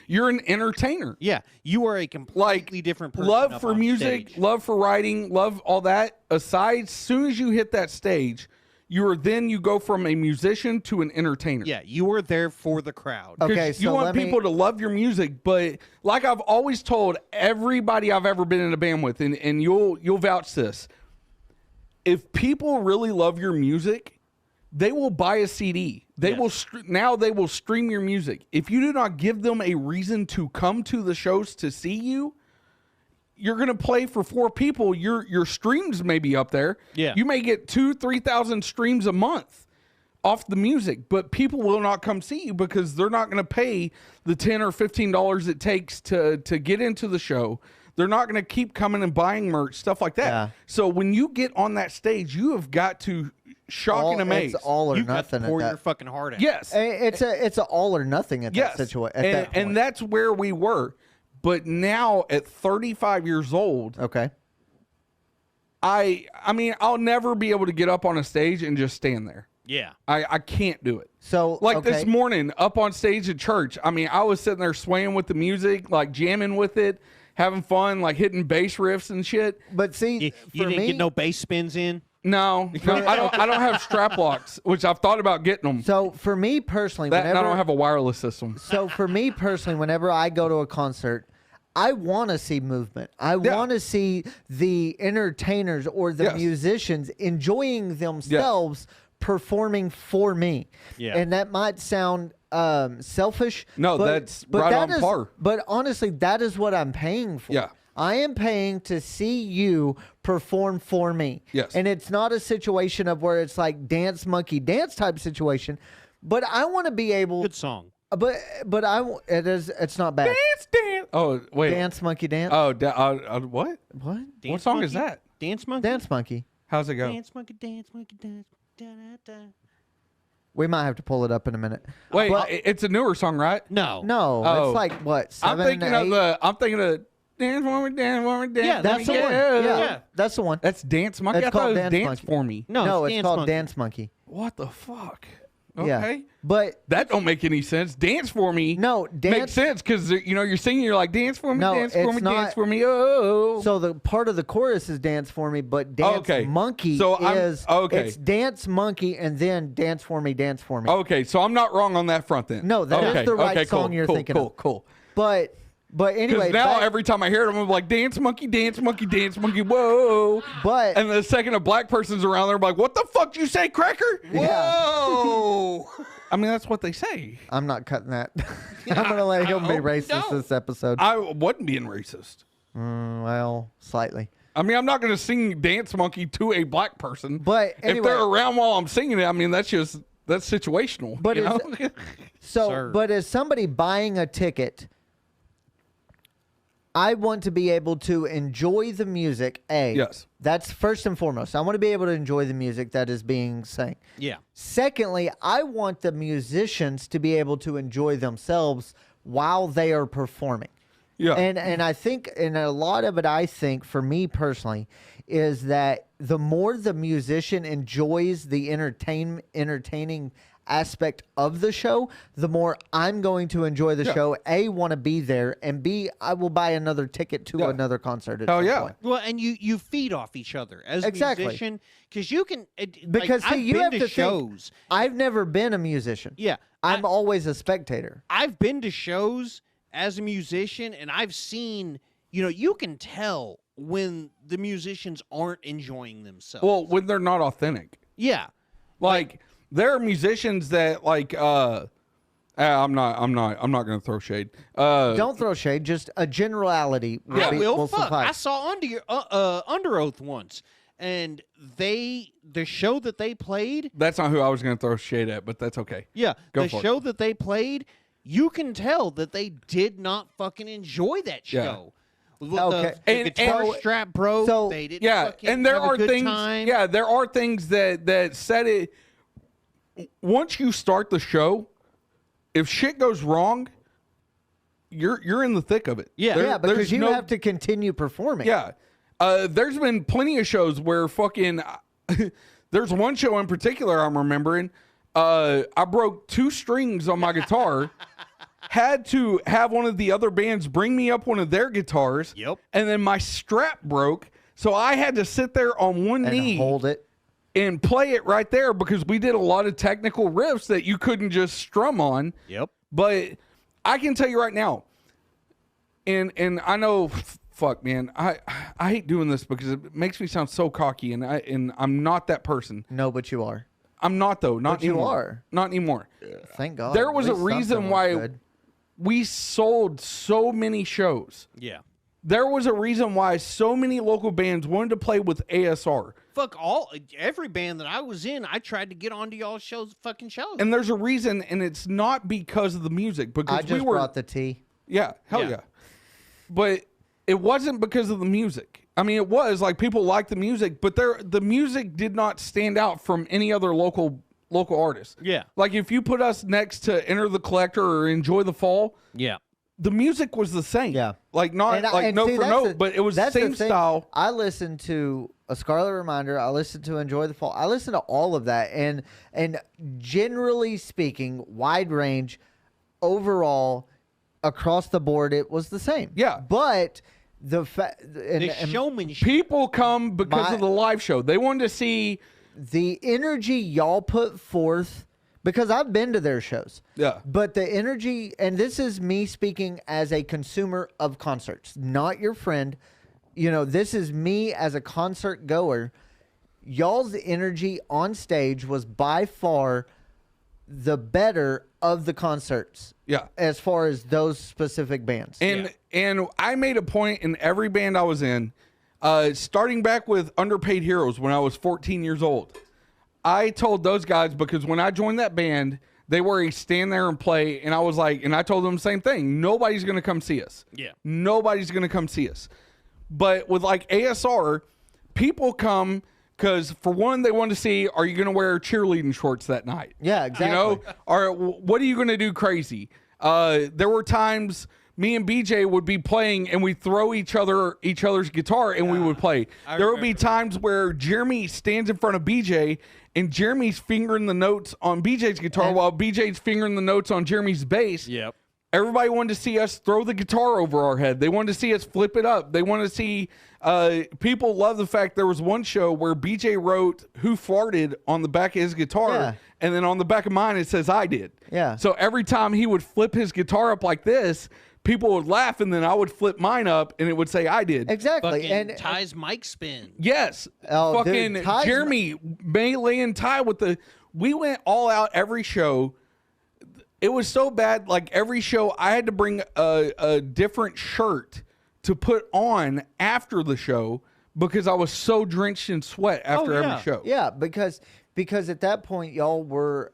You're an entertainer. yeah. You are a completely different person. Love up for on music, stage. love for writing, love all that aside, as soon as you hit that stage, you go from a musician to an entertainer. Yeah. You are there for the crowd. 'Cause Okay, you so want let me- people to love your music, but like I've always told everybody I've ever been in a band with, and you'll vouch this. If people really love your music, they will buy a CD. They Yes. will now they will stream your music. If you do not give them a reason to come to the shows to see you, you're going to play for 4 people. Your streams may be up there. Yeah. You may get 2,000-3,000 streams a month off the music, but people will not come see you because they're not going to pay the $10 or $15 it takes to get into the show. They're not going to keep coming and buying merch, stuff like that. Yeah. So when you get on that stage, you have got to shock and amaze. It's all or You got to nothing. pour at your that. fucking heart out. Yes. It's a all or nothing at Yes. that situation. At and, that point. and that's where we were. But now at 35 years old, okay. I mean, I'll never be able to get up on a stage and just stand there. Yeah. I can't do it. So Like this okay. morning up on stage at church, I mean, I was sitting there swaying with the music, like jamming with it, having fun, like hitting bass riffs and shit. But see, You for didn't me, get no bass spins in. No, I don't have strap locks, which I've thought about getting them. So for me personally, That, and I don't have a wireless system. So for me personally, whenever I go to a concert, I want to see movement. I want to see the entertainers or the musicians enjoying themselves performing for me. Yeah. And that might sound selfish. No, that's right that on par. But honestly, that is what I'm paying for. Yeah. I am paying to see you perform for me. Yes. And it's not a situation of where it's like dance monkey dance type situation, but I want to be able. Good song. But it's not bad. Dance. Oh wait. Dance monkey dance. Oh, what? What? What song is that? Dance monkey. Dance monkey. How's it go? Dance monkey. Dance monkey. Dance. Da, da, da. We might have to pull it up in a minute. Wait, But- it's a newer song, right? No. no, Oh. it's like what? I'm 7, thinking 8? I'm thinking of Dance for me, Dance for me, Dance. Yeah, That's the for me, one. yeah. Yeah, that's the one. That's Dance Monkey. It's I thought called it was Dance Dance Monkey. for me. No, it's Dance called Monkey. Dance Monkey. What the fuck? Yeah. Okay. But That don't make any sense. Dance for me. No, makes dance- sense because you're singing. You're like dance for me, No, dance for it's me, not- dance for me. Oh, so the part of the chorus is dance for me, but dance Okay. monkey So is okay. it's dance monkey and then dance for me, dance for me. okay. So I'm not wrong on that front then. No, that is okay. the right okay, cool, song you're cool, thinking cool, of. Cool. But anyway, Because now back- every time I hear it, I'm like dance monkey, dance monkey, dance monkey. Whoa. But And the second a black person's around, they're like, "What the fuck you say, cracker?" Whoa. I mean, that's what they say. I'm not cutting that. I'm gonna let him be hope you racist don't. this episode. I wasn't being racist. Well, slightly. I mean, I'm not going to sing Dance Monkey to a black person. But if anyway- they're around while I'm singing it, I mean, that's situational. But you know? So, Sir. but as somebody buying a ticket, I want to be able to enjoy the music. Yes. That's first and foremost. I want to be able to enjoy the music that is being sang. Yeah. Secondly, I want the musicians to be able to enjoy themselves while they are performing. Yeah. And I think, and a lot of it, I think, for me personally, is that the more the musician enjoys the entertaining aspect of the show, the more I'm going to enjoy the show. A, want to be there, and B, I will buy another ticket to another concert at Hell some yeah. point. Well, and you feed off each other as Exactly. a musician because you can. Because see, I've you been have to to shows. think, I've never been a musician. Yeah, I'm always a spectator. I've been to shows as a musician, and I've seen. You can tell when the musicians aren't enjoying themselves. Well, when they're not authentic. yeah, Like, there are musicians that, like, I'm not going to throw shade. Don't throw shade, just a generality I will. will Fuck, suffice. I saw Under Oath once, and the show that they played. That's not who I was going to throw shade at, but that's okay. Yeah, Go the for it. show that they played, you can tell that they did not fucking enjoy that Yeah. show. Okay. The And- guitar and- strap broke. So- they didn't Yeah, fucking and there have a are good things. time. Yeah, there are things that set it. Once you start the show, if shit goes wrong, you're in the thick of it. Yeah. Yeah, because there's you no- have to continue performing. Yeah, there's been plenty of shows where fucking. There's one show in particular I'm remembering. I broke 2 strings on my guitar. Had to have one of the other bands bring me up one of their guitars. Yep. And then my strap broke, so I had to sit there on one And knee hold it. and play it right there because we did a lot of technical riffs that you couldn't just strum on. Yep. But I can tell you right now, and I know, fuck, man, I hate doing this because it makes me sound so cocky, and I'm not that person. No, but you are. I'm not though. Not But you anymore. are. Not anymore. Thank God. There At was a least reason something why was good. we sold so many shows. Yeah. There was a reason why so many local bands wanted to play with ASR. Fuck every band that I was in, I tried to get onto y'all's fucking shows. And there's a reason, and it's not because of the music. Because I just brought the tea. Yeah, hell Yeah. yeah. But it wasn't because of the music. I mean, it was like people liked the music, but the music did not stand out from any other local artist. Yeah. Like if you put us next to Enter the Collector or Enjoy the Fall, yeah. the music was the same. Yeah. Like not And like note see, for that's note, the- but it was the that's same thing. style. I listened to A Scarlet Reminder. I listened to Enjoy the Fall. I listened to all of that, and generally speaking, wide range, overall, across the board, it was the same. Yeah. But the showmanship. People come because of the live show. They wanted to see the energy y'all put forth, because I've been to their shows. Yeah. But the energy, and this is me speaking as a consumer of concerts, not your friend. You know, this is me as a concert goer. Y'all's energy on stage was by far the better of the concerts. Yeah. As far as those specific bands. And I made a point in every band I was in, starting back with Underpaid Heroes when I was 14 years old. I told those guys, because when I joined that band, they were a stand there and play, and I was like, and I told them the same thing. Nobody's going to come see us. Yeah. Nobody's going to come see us. But with like ASR, people come because, for one, they want to see, are you going to wear cheerleading shorts that night? Yeah, exactly. You know, or what are you going to do crazy? There were times me and BJ would be playing and we'd throw each other's guitar and we would play. There would be times where Jeremy stands in front of BJ and Jeremy's fingering the notes on BJ's guitar while BJ's fingering the notes on Jeremy's bass. Yep. Everybody wanted to see us throw the guitar over our head. They wanted to see us flip it up. They wanted to see people love the fact there was one show where BJ wrote "Who Farted" on the back of his guitar, and then on the back of mine it says "I did." Yeah. So every time he would flip his guitar up like this, people would laugh, and then I would flip mine up, and it would say "I did." Exactly. Fucking And Ty's mic spin. Yes. Oh, fucking dude, Ty's- Jeremy Melee and Ty with the. We went all out every show. It was so bad. Like every show, I had to bring a different shirt to put on after the show because I was so drenched in sweat after every show. Yeah, because at that point y'all were.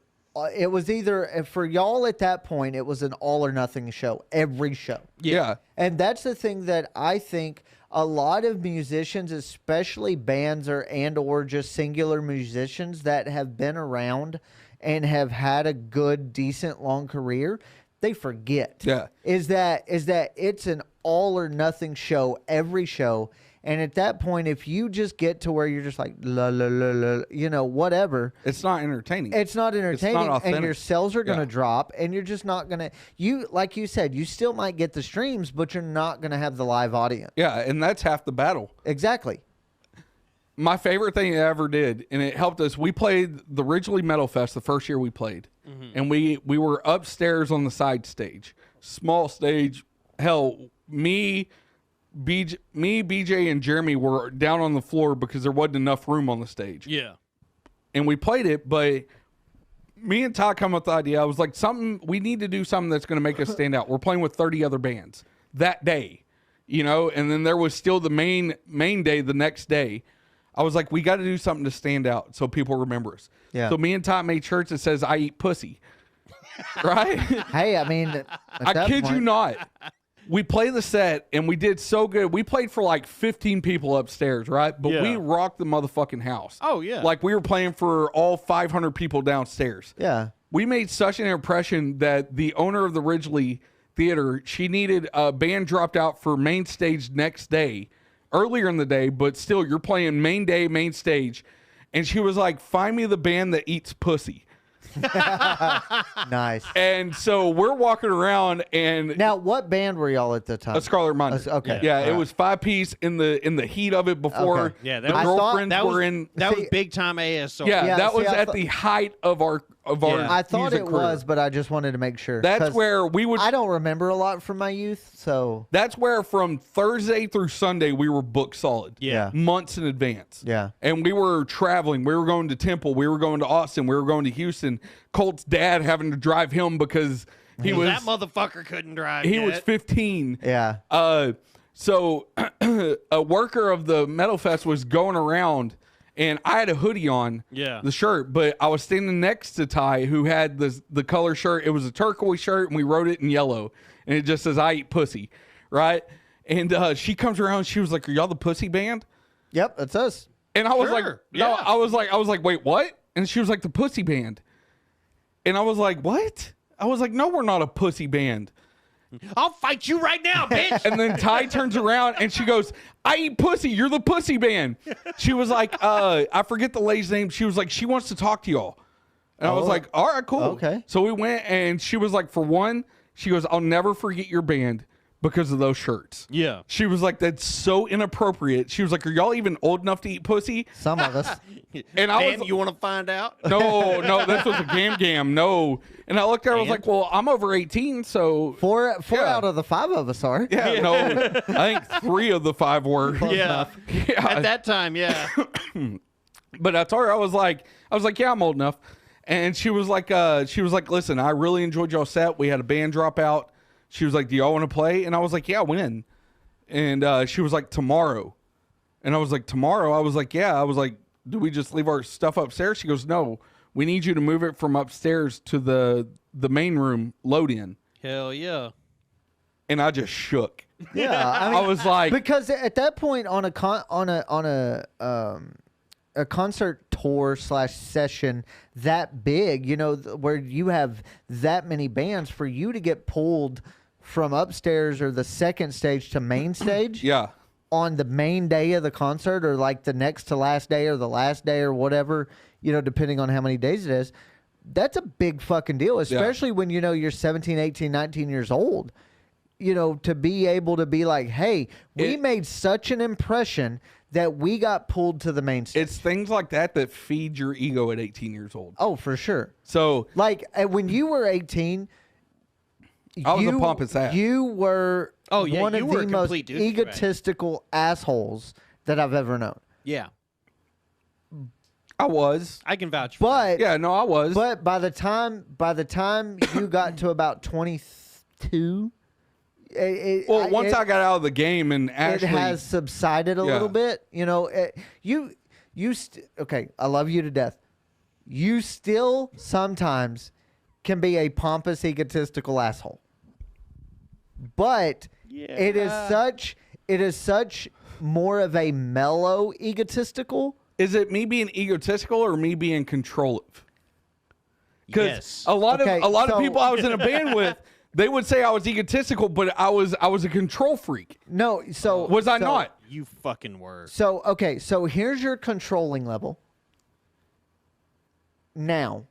It was either for y'all at that point. It was an all or nothing show. Every show. Yeah. And that's the thing that I think a lot of musicians, especially bands or just singular musicians that have been around and have had a good, decent, long career, they forget. Yeah. Is that it's an all or nothing show, every show. And at that point, if you just get to where you're just like, la, la, la, la, you know, whatever. It's not entertaining. It's not entertaining. authentic. And your sales are going to drop. And you're just not going to, like you said, you still might get the streams, but you're not going to have the live audience. Yeah, and that's half the battle. Exactly. My favorite thing I ever did, and it helped us, we played the Ridgely Metal Fest the first year we played. And we were upstairs on the side stage. Small stage. Hell, me, BJ, and Jeremy were down on the floor because there wasn't enough room on the stage. Yeah. And we played it, but me and Todd come up with the idea. I was like, we need to do something that's going to make us stand out. We're playing with 30 other bands that day, you know, and then there was still the main day the next day. I was like, we got to do something to stand out so people remember us. Yeah. So me and Todd made shirts that says, "I eat pussy." Right? Hey, I mean, I kid you not. We played the set and we did so good. We played for like 15 people upstairs, right? But we rocked the motherfucking house. Oh, yeah. Like we were playing for all 500 people downstairs. Yeah. We made such an impression that the owner of the Ridgely Theater, she needed a band dropped out for main stage next day, earlier in the day, but still you're playing main day, main stage. And she was like, find me the band that eats pussy. Nice. And so we're walking around and Now, what band were y'all at the time? a Scarlet Miner. Okay. Yeah, All it right. was 5-piece in the heat of it before Okay. Yeah, the that was- girlfriends that was, were in. That was See- big time ASO. Yeah, Yeah, that see, was I at thought- the height of our I thought music it career. was, but I just wanted to make sure. That's 'Cause where we would. I don't remember a lot from my youth, so That's where from Thursday through Sunday we were booked solid. Yeah. months in advance. Yeah. and we were traveling. We were going to Temple. We were going to Austin. We were going to Houston. Colt's dad having to drive him because he was that motherfucker couldn't drive. he yet. was 15. yeah. So a worker of the Metal Fest was going around, and I had a hoodie on, the shirt, but I was standing next to Ty, who had the color shirt. It was a turquoise shirt, and we wrote it in yellow, and it just says "I eat pussy," right? And she comes around, she was like, "Are y'all the Pussy Band?" Yep, that's us. And I was like, Sure, "No," yeah. I was like, "Wait, what?" And she was like, "The Pussy Band," and I was like, "What?" I was like, "No, we're not a pussy band." I'll fight you right now, bitch. And then Ty turns around and she goes, "I eat pussy. You're the Pussy Band." She was like, I forget the lady's name. She was like, she wants to talk to y'all. And I was like, all right, cool. Okay. So we went and she was like, for one, she goes, "I'll never forget your band because of those shirts. Yeah. She was like, that's so inappropriate. She was like, are y'all even old enough to eat pussy? Some of us. And I Damn, was, you want to find out? no, this was a gam. No. And I looked at her, I was like, well, I'm over 18, so. Four Yeah. out of the 5 of us are. Yeah, no. I think 3 of the 5 were. Yeah. Yeah. At that time, yeah. But I told her, I was like, yeah, I'm old enough. And she was like, listen, I really enjoyed y'all set. We had a band drop out. She was like, do y'all want to play? And I was like, yeah, when? And she was like, tomorrow. And I was like, tomorrow? I was like, yeah. I was like, do we just leave our stuff upstairs? She goes, no, we need you to move it from upstairs to the main room load in. Hell yeah. And I just shook. Yeah, I was like, because at that point on a concert tour / session that big, you know, where you have that many bands, for you to get pulled from upstairs or the second stage to main stage yeah. on the main day of the concert, or like the next to last day or the last day or whatever, you know, depending on how many days it is, that's a big fucking deal, especially when, you know, you're 17, 18, 19 years old. You know, to be able to be like, hey, we made such an impression that we got pulled to the main stage. It's things like that that feed your ego at 18 years old. Oh, for sure. So Like when you were 18, I was a pompous ass. You were one you of were the a most complete douchebag. egotistical assholes that I've ever known. Yeah. I was. I can vouch for But Yeah, no, I was. but by the time you got to about 22, once I got out of the game and actually, it has subsided a little bit. You know, okay, I love you to death. You still sometimes can be a pompous, egotistical asshole. But it is such more of a mellow egotistical. is it me being egotistical or me being controlling? Because Yes. a lot Okay, of people I was in a band with, they would say I was egotistical, but I was a control freak. No, so Was I not? You fucking were. So okay, so here's your controlling level. Now,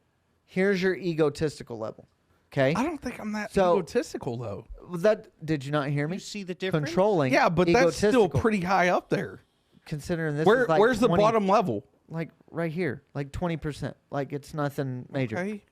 here's your egotistical level. Okay. I don't think I'm that So- egotistical though. That did you not hear me? You see the difference? Controlling. Yeah, but that's still egotistical. pretty high up there. Considering this is like Where's the 20 bottom level? Like right here, like 20%. Like it's nothing major. Okay.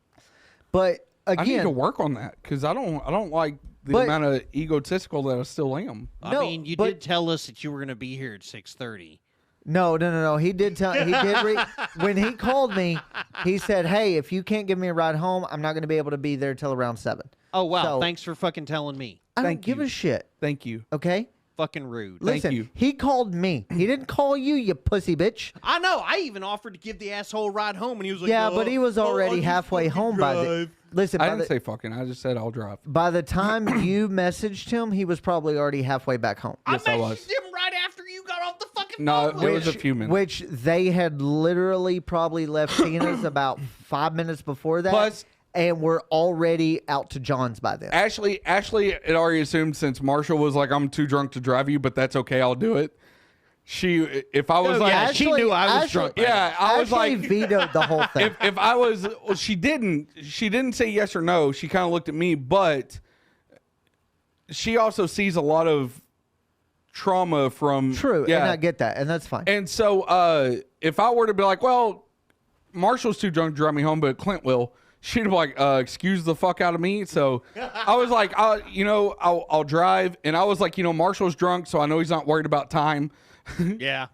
But I need to again, work on that because I don't like the But- amount of egotistical that I still am. I No, mean, you but- did tell us that you were going to be here at 6:30. no. He did tell. He did. When he called me, he said, "Hey, if you can't give me a ride home, I'm not going to be able to be there till around 7." Oh, wow. So- Thanks for fucking telling me. I don't Thank give you. a shit. Thank you. Okay. Fucking rude. Thank Listen, you. he called me. He didn't call you, you pussy bitch. I know. I even offered to give the asshole a ride home, and he was like, Yeah, "Oh, but he was oh, already I'll just halfway fucking home by the. drive." Listen, I by didn't the, say fucking. I just said I'll drive. by the time you messaged him, he was probably already halfway back home. Yes, I was. messaged him right after you got off the fucking No, phone. it was a few minutes. Which they had literally probably left Tina's about 5 minutes before that. Plus- and we're already out to John's by then. Ashley had already assumed since Marshall was like, I'm too drunk to drive you, but that's okay, I'll do it. If I was Oh, like, yeah, she knew I was drunk. yeah, I was Ashley like, vetoed the whole thing. if I was, well, she didn't say yes or no. She kind of looked at me, but she also sees a lot of trauma from True, Yeah, and I get that, and that's fine. and so if I were to be like, well, Marshall's too drunk to drive me home, but Clint will. She'd be like, excuse the fuck out of me. So I was like, I'll drive. And I was like, Marshall's drunk, so I know he's not worried about time. Yeah.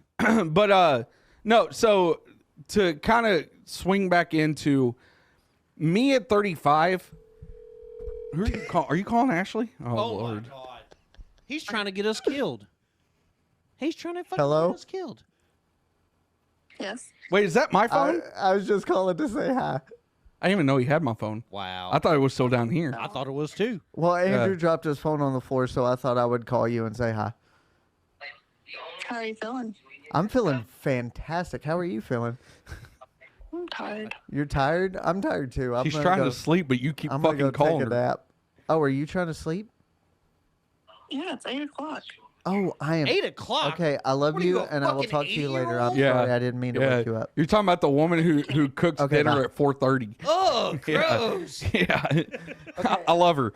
But no, so to kind of swing back into me at 35. Who are you calling? Are you calling Ashley? Oh, Oh, Lord. my God. He's trying to get us killed. He's trying to fucking Hello? get us killed. Yes. Wait, is that my phone? I was just calling to say hi. I didn't even know he had my phone. Wow. I thought it was still down here. I thought it was too. Well, Andrew Yeah. dropped his phone on the floor, so I thought I would call you and say hi. How are you feeling? I'm feeling fantastic. How are you feeling? I'm tired. You're tired? I'm tired too. She's trying to sleep, but you keep I'm gonna fucking go calling take a her. nap. Oh, are you trying to sleep? Yeah, it's 8 o'clock. Oh, I am. 8 o'clock. Okay, I love What are you, you, a and I will fucking talk to you later. 80-year-old? I'm Yeah. sorry, I didn't mean to wake you up. You're talking about the woman who cooks Okay, dinner bye. at 4:30. Ugh. Oh, gross. Yeah. I love her.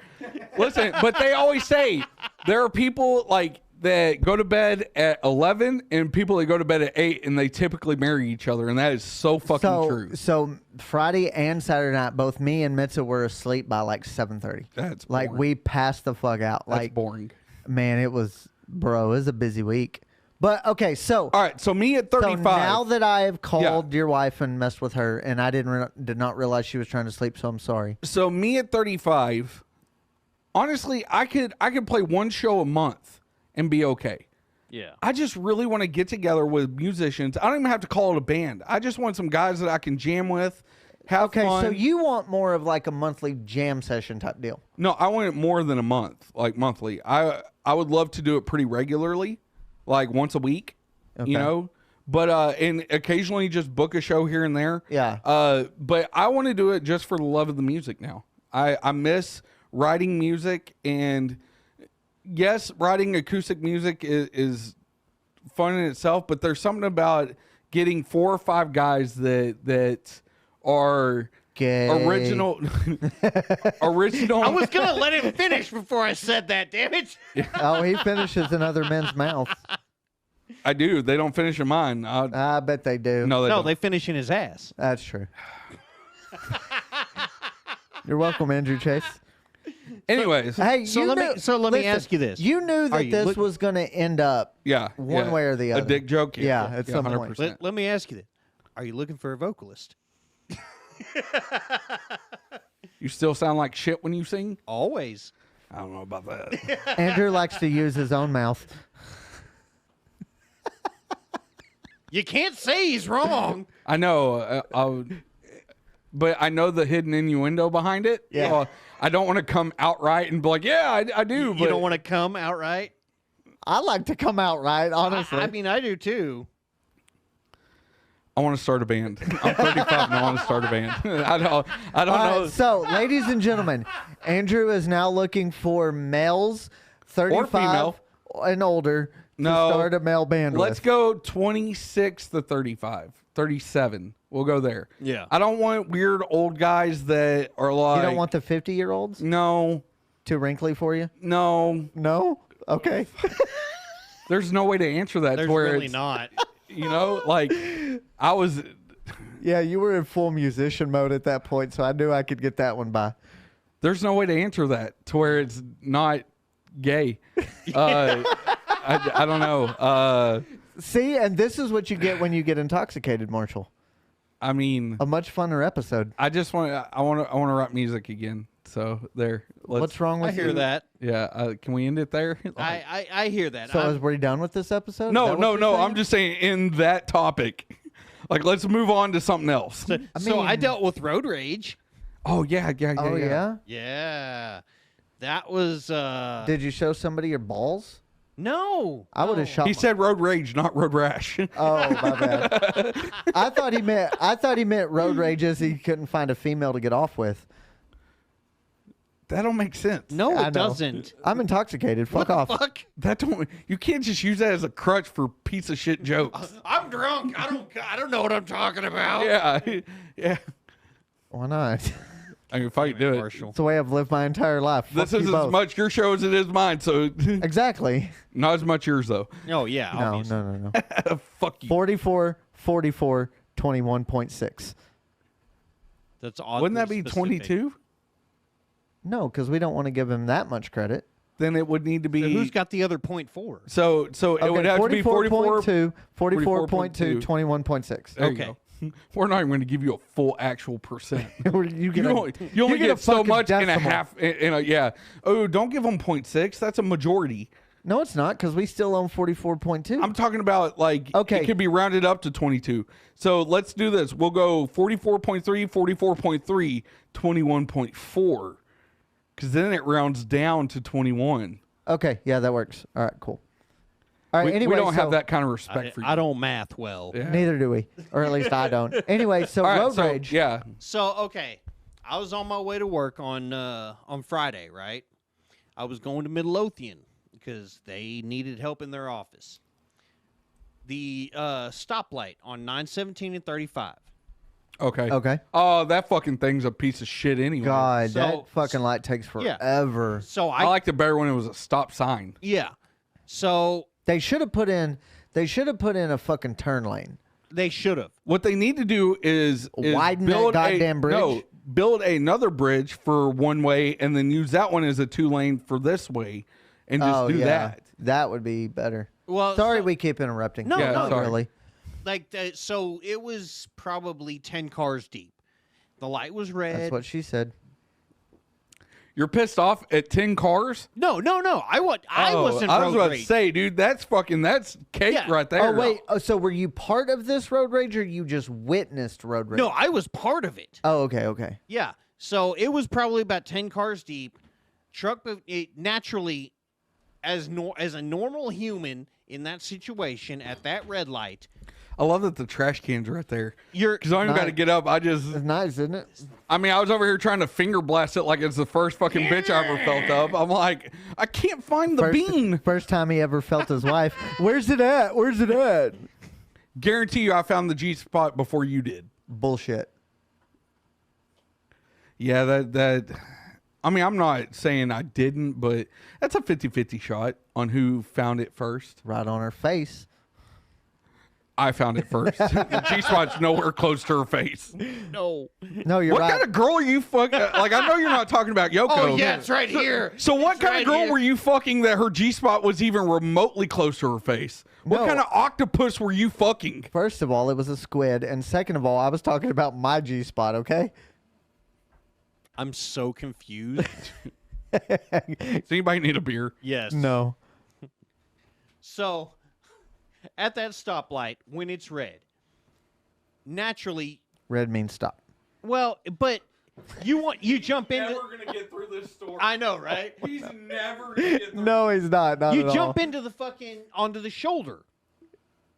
Listen, but they always say there are people like that go to bed at 11 and people that go to bed at 8 and they typically marry each other. And that is so fucking true. So Friday and Saturday night, both me and Mitza were asleep by like 7:30. That's like boring. we passed the fuck out. That's Like boring. Man, it was a busy week. But okay, so All right. So me at 35. So now that I have called your wife and messed with her, and I did not realize she was trying to sleep, so I'm sorry. So me at 35, honestly, I could play one show a month and be okay. Yeah. I just really want to get together with musicians. I don't even have to call it a band. I just want some guys that I can jam with, have fun. So you want more of like a monthly jam session type deal? No, I want it more than a month, like monthly. I would love to do it pretty regularly, like once a week, Okay. you know? But and occasionally just book a show here and there. Yeah. But I want to do it just for the love of the music now. I miss writing music, and yes, writing acoustic music is fun in itself, but there's something about getting 4 or 5 guys that are Gay. original. I was going to let him finish before I said that, damn it. Oh, he finishes in other men's mouths. I do. They don't finish in mine. I bet they do. No, they No, don't. they finish in his ass. That's true. You're welcome, Andrew Chase. Anyways, Hey, So you let me- knew- so let me ask you this. You knew Are that you this look- was going to end up yeah, one way or the other. A dick joke. Yeah, at some point. 100%. Let me ask you this. Are you looking for a vocalist? You still sound like shit when you sing. Always. I don't know about that. Andrew likes to use his own mouth. You can't say he's wrong. I know, but I know the hidden innuendo behind it. Yeah. So I don't want to come outright and be like, yeah, I do. You don't want to come outright? I like to come out right, honestly. I mean, I do too. I want to start a band. I'm 35 and I want to start a band. I don't All know. right, so, ladies and gentlemen, Andrew is now looking for males 35 female. and older to No. start a male band Let's with. go 26 to 35, 37. We'll go there. Yeah. I don't want weird old guys that are like. You don't want the 50-year-olds No, too wrinkly for you? no. No? Okay. There's no way to answer that. There's to where really it's, not. You know, like I was. Yeah, you were in full musician mode at that point, so I knew I could get that one by. There's no way to answer that to where it's not gay. I don't know. See, and this is what you get when you get intoxicated, Marshall. I mean, A much funner episode. I just want. I want to write music again. So there. What's wrong with I hear you? that. Yeah. Can we end it there? I hear that. So I'm- is we done with this episode? Is No, that what no, you're no. saying? I'm just saying in that topic. Like, let's move on to something else. so I mean- dealt with road rage. Oh yeah. Oh, yeah? Yeah. That was Did you show somebody your balls? no. I would have no. shot He said road rage, not road rash. Oh, my bad. I thought he meant road rage as he couldn't find a female to get off with. That don't make sense. No, I it know. doesn't. I'm intoxicated. Fuck off. Fuck. That don't. You can't just use that as a crutch for piece of shit jokes. I'm drunk. I don't know what I'm talking about. Yeah, yeah. Why not? I mean, if I could do it. Marshall. It's the way I've lived my entire life. This Fuck is you as both. much your show as it is mine, so Exactly. not as much yours though. Oh yeah. No, Obviously. no. Fuck you. 44, 44, 21.6. That's odd. Wouldn't that be 22? No, because we don't want to give him that much credit. Then it would need to be. So who's got the other 0.4? So it would have to be 44. 44.2, 44.2, 44.2. 21.6. There Okay. you go. We're not even going to give you a full actual percent. you You get only, a, you only get a get so fucking much in a decimal. half. In a, yeah. Oh, don't give them 0.6. That's a majority. No, it's not, because we still own 44.2. I'm talking about like Okay. it could be rounded up to 22. So let's do this. We'll go 44.3, 44.3, 21.4. Because then it rounds down to 21. Okay, yeah, that works. All right, cool. All right, We, anyway, we don't so have that kind of respect for you. I don't math well. Yeah. Neither do we, or at least I don't. Anyway, so All right, road so, rage. Yeah. So okay, I was on my way to work on Friday, right? I was going to Midlothian because they needed help in their office. The stoplight on 917 and 35. Okay. Okay. Oh, that fucking thing's a piece of shit anyway. God, So- that fucking light takes forever. So I liked it better when it was a stop sign. yeah. So They should have put in. They should have put in a fucking turn lane. they should have. What they need to do is Widen that build goddamn bridge? No, build another bridge for one way and then use that one as a 2-lane for this way and just do that. That would be better. Well, Sorry, so- we keep interrupting. No, Yeah, Not sorry. really. Like so it was probably 10 cars deep. The light was red. That's what she said. You're pissed off at 10 cars? No. I wasn't I was road about rage. to say, dude, that's cake Yeah. right there. Oh wait. Oh, so were you part of this road rage, or you just witnessed road rage? No, I was part of it. Oh, okay. Okay. Yeah. So it was probably about 10 cars deep. Naturally, as a normal human in that situation at that red light, I love that the trash can's right there. you're Because I don't even got to get up. It's nice, isn't it? I was over here trying to finger blast it like it's the first fucking bitch I ever felt of. I'm like, I can't find the bean. First time he ever felt his wife. Where's it at? Where's it at? Guarantee you I found the G spot before you did. Bullshit. Yeah, that. I'm not saying I didn't, but that's a 50-50 shot on who found it first. Right on her face. I found it first. The G spot's nowhere close to her face. no. No, you're What right. kind of girl are you fucking? Like, I know you're not talking about Yoko. Oh yeah, it's right here. So what It's kind right of girl here. were you fucking that her G spot was even remotely close to her face? What No. kind of octopus were you fucking? First of all, it was a squid, and second of all, I was talking about my G spot. Okay. I'm so confused. Does anybody need a beer? Yes. No. So, at that stoplight, when it's red, naturally, Red means stop. well, but you jump into. gonna get through this story. I know, right? He's never gonna get through. No, he's not. Not You at jump all. into the onto the shoulder.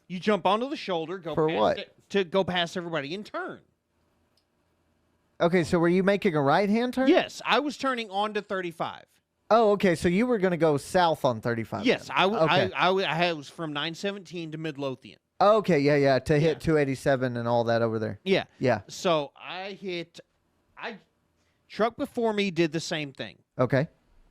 You jump onto the shoulder, go For past what? to go past everybody and turn. Okay, so were you making a right-hand turn? Yes, I was turning onto 35. Oh, okay. So you were going to go south on 35. Yes, then. I Okay. was from 917 to Midlothian. Okay, yeah. To hit 287 and all that over there. Yeah. Yeah. So truck before me did the same thing. Okay.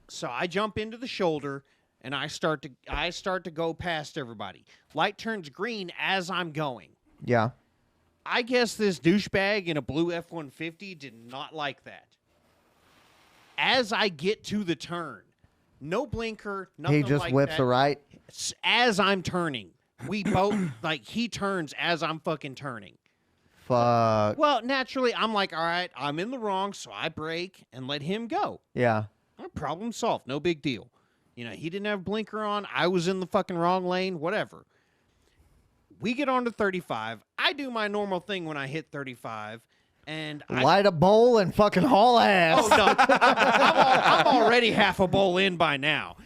So I jump into the shoulder and I start to go past everybody. Light turns green as I'm going. Yeah. I guess this douchebag in a blue F-150 did not like that. As I get to the turn, no blinker, nothing He just like whips that. a right. As I'm turning, we both he turns as I'm fucking turning. Fuck. Well, naturally, I'm like, all right, I'm in the wrong, so I brake and let him go. Yeah. Problem solved. No big deal. He didn't have blinker on. I was in the fucking wrong lane. Whatever. We get on to 35. I do my normal thing when I hit 35, and Light a bowl and fucking haul ass. Oh, no. I'm already half a bowl in by now.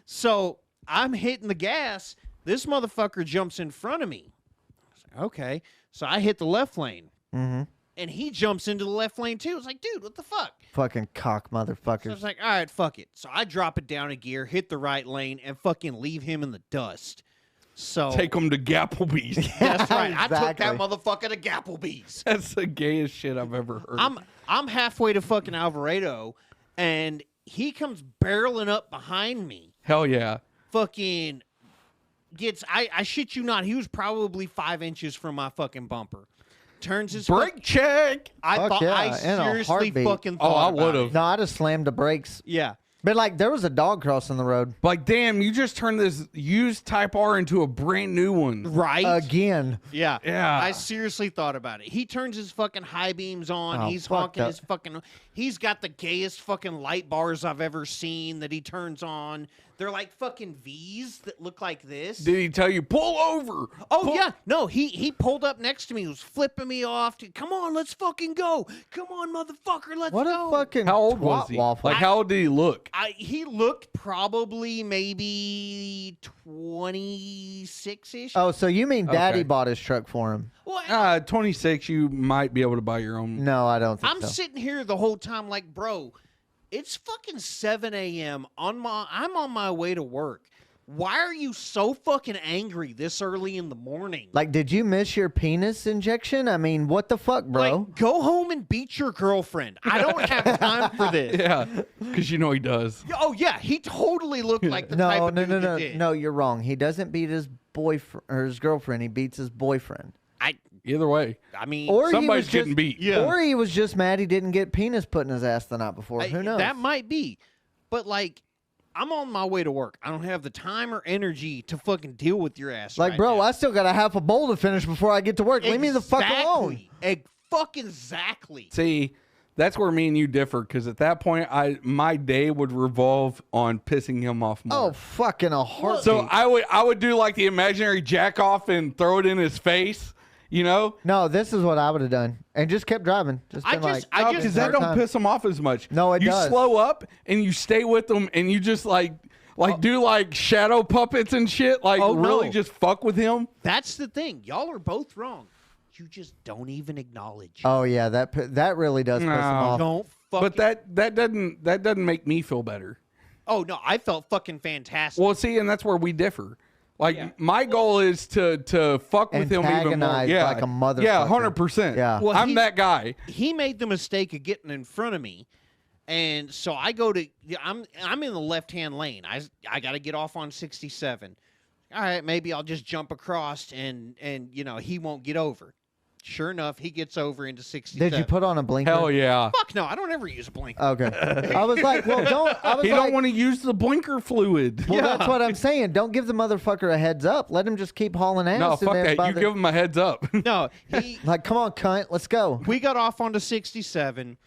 So I'm hitting the gas. This motherfucker jumps in front of me. I was like, okay. So I hit the left lane. Mm-hmm. And he jumps into the left lane, too. It's like, dude, what the fuck? Fucking cock So I motherfuckers. was like, all right, fuck it. So I drop it down a gear, hit the right lane, and fucking leave him in the dust. So Take them to Gapplebee's. that's right. I took that Exactly. motherfucker to Gapplebee's. That's the gayest shit I've ever heard. I'm halfway to fucking Alvarado, and he comes barreling up behind me. Hell yeah. Fucking gets I shit you not. He was probably 5 inches from my fucking bumper. Turns his Brake check. I Fuck thought yeah, I in a seriously heartbeat. fucking Oh, thought I about would've. it. No, I just slammed the brakes. Yeah. But like, there was a dog crossing the road Like, damn, you just turned this used Type R into a brand new one. Right? again. Yeah. Yeah. I seriously thought about it. He turns his fucking high beams on. Oh, He's fuck honking that. his fucking. He's got the gayest fucking light bars I've ever seen that he turns on. They're like fucking V's that look like this. Did he tell you, pull over? Oh Pull- yeah, no, he pulled up next to me. He was flipping me off. Come on, let's fucking go. Come on, motherfucker, let's What go. a fucking How old twat was he? waffle. Like, how old did he look? He looked probably maybe 26-ish. Oh, so you mean Daddy Okay. bought his truck for him? Well, 26, you might be able to buy your own. No, I don't think I'm so. sitting here the whole time like, bro, it's fucking 7 a.m. I'm on my way to work. why are you so fucking angry this early in the morning? Like, did you miss your penis injection? I mean, what the fuck, bro? Like, go home and beat your girlfriend. I don't have time for this. Yeah, because you know he does. Oh, yeah. He totally looked like the type of dude that did. No, you're wrong. He doesn't beat his boyfriend or his girlfriend. He beats his boyfriend. Either way. I mean, Or somebody's he was getting just, beat. Yeah. Or he was just mad he didn't get penis put in his ass the night before. Who knows? That might be. But, like, I'm on my way to work. I don't have the time or energy to fucking deal with your ass. Like, right bro, now. I still got a half a bowl to finish before I get to work. Leave me the fuck alone. Fucking exactly. See, that's where me and you differ, because at that point, my day would revolve on pissing him off more. Oh, fucking a heartbeat. So I would do like the imaginary jack off and throw it in his face, you know? No, this is what I would have done, and just kept driving. Just been Because that don't piss him off as much. No, it you does. slow up and you stay with them, and you just do like shadow puppets and shit. Like really just fuck with him. That's the thing. Y'all are both wrong. You just don't even acknowledge. Oh yeah, that really does piss him off. Don't fucking. But that doesn't make me feel better. Oh no, I felt fucking fantastic. Well, see, and that's where we differ. Like my goal is to fuck with him even more. Antagonize Yeah, like a motherfucker. Yeah, 100%. Yeah. Well, I'm that guy. He made the mistake of getting in front of me, and so I go to. I'm in the left-hand lane. I got to get off on 67. All right, maybe I'll just jump across, and he won't get over. Sure enough, he gets over into 67. Did you put on a blinker? Hell yeah. Fuck no, I don't ever use a blinker. Okay. I was like, well, don't. I was He like, don't want to use the blinker fluid. well, that's what I'm saying. Don't give the motherfucker a heads up. Let him just keep hauling ass. No, and fuck then that. by You the- give him a heads up. No, he. Like, come on, cunt, let's go. We got off onto 67,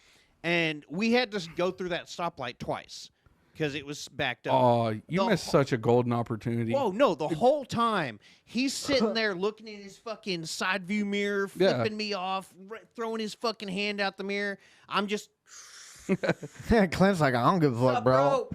and we had to go through that stoplight twice because it was backed up. Oh, you missed such a golden opportunity. Whoa, no, the whole time he's sitting there looking in his fucking side view mirror, flipping me off, throwing his fucking hand out the mirror. I'm just. Clint's like, I don't give a fuck, bro.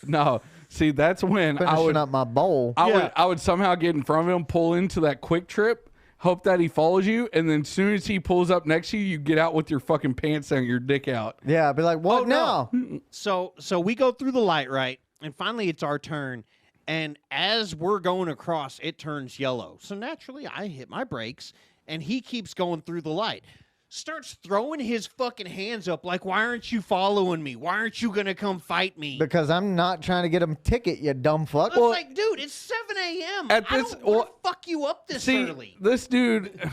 No. See, that's when Finishing up my bowl. I would somehow get in front of him, pull into that quick trip, hope that he follows you, and then as soon as he pulls up next to you, you get out with your fucking pants down, your dick out. Yeah, I'd be like, what now? So we go through the light, right? And finally it's our turn. And as we're going across, it turns yellow. So naturally I hit my brakes and he keeps going through the light. Starts throwing his fucking hands up like, why aren't you following me? Why aren't you going to come fight me? Because I'm not trying to get him ticket, you dumb fuck. I was like, dude, it's 7 a.m. I don't want to fuck you up this early. This dude,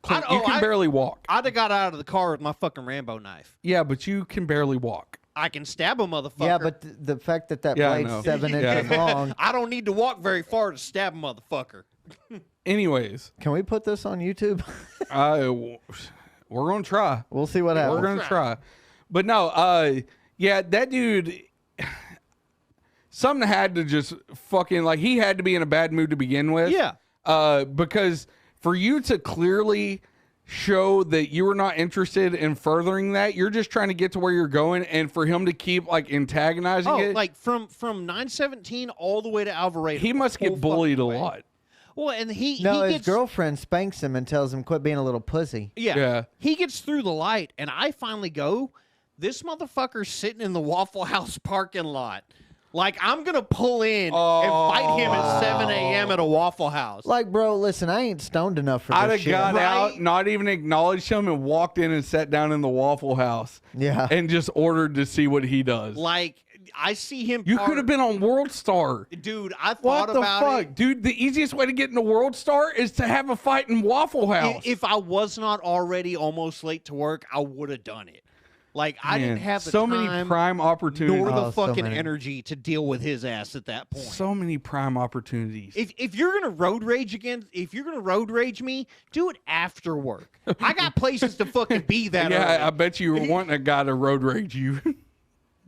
Clint, you can barely walk. I'd have got out of the car with my fucking Rambo knife. Yeah, but you can barely walk. I can stab a motherfucker. Yeah, but the fact that Yeah, I blade's know. 7 inches long. I don't need to walk very far to stab a motherfucker. Anyways, Can we put this on YouTube? we're going to try. We'll see what happens. We're going to try. But no, yeah, that dude, something had to just fucking, like, he had to be in a bad mood to begin with. Yeah. Because for you to clearly show that you were not interested in furthering that, you're just trying to get to where you're going, and for him to keep, like, antagonizing it. Like from 917 all the way to Alvarado. He must get bullied a lot. Well, and his gets, girlfriend spanks him and tells him, quit being a little pussy. Yeah. He gets through the light, and I finally go, this motherfucker's sitting in the Waffle House parking lot. Like, I'm going to pull in and fight him at 7 a.m. at a Waffle House. Like, bro, listen, I ain't stoned enough for I'd this have shit. got out, not even acknowledged him, and walked in and sat down in the Waffle House. Yeah. And just ordered to see what he does. Like, I see him. You could have been on World Star. Dude, I What thought the about fuck? it. Dude, the easiest way to get into World Star is to have a fight in Waffle House. If I was not already almost late to work, I would have done it. Like, I didn't have the so time many prime opportunities. nor the so fucking many. energy to deal with his ass at that point. So many prime opportunities. If you're gonna road rage if you're gonna road rage me, do it after work. I got places to fucking be that yeah, early. I bet you were wanting a guy to road rage you.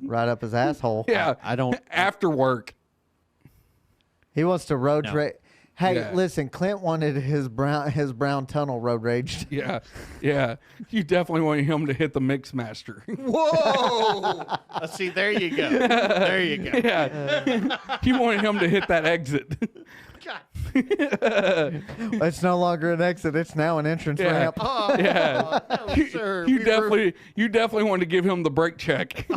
Right up his asshole. Yeah. I don't. After work. He wants to road No. rage. Hey, Yeah. listen, Clint wanted his brown tunnel road raged. Yeah. Yeah. You definitely want him to hit the mix master. Whoa! See, there you go. There you go. Yeah. You wanted him to hit that exit. God. It's no longer an exit. It's now an entrance Yeah. ramp. Oh, Yeah. no, sir. You We were- definitely wanted to give him the brake check.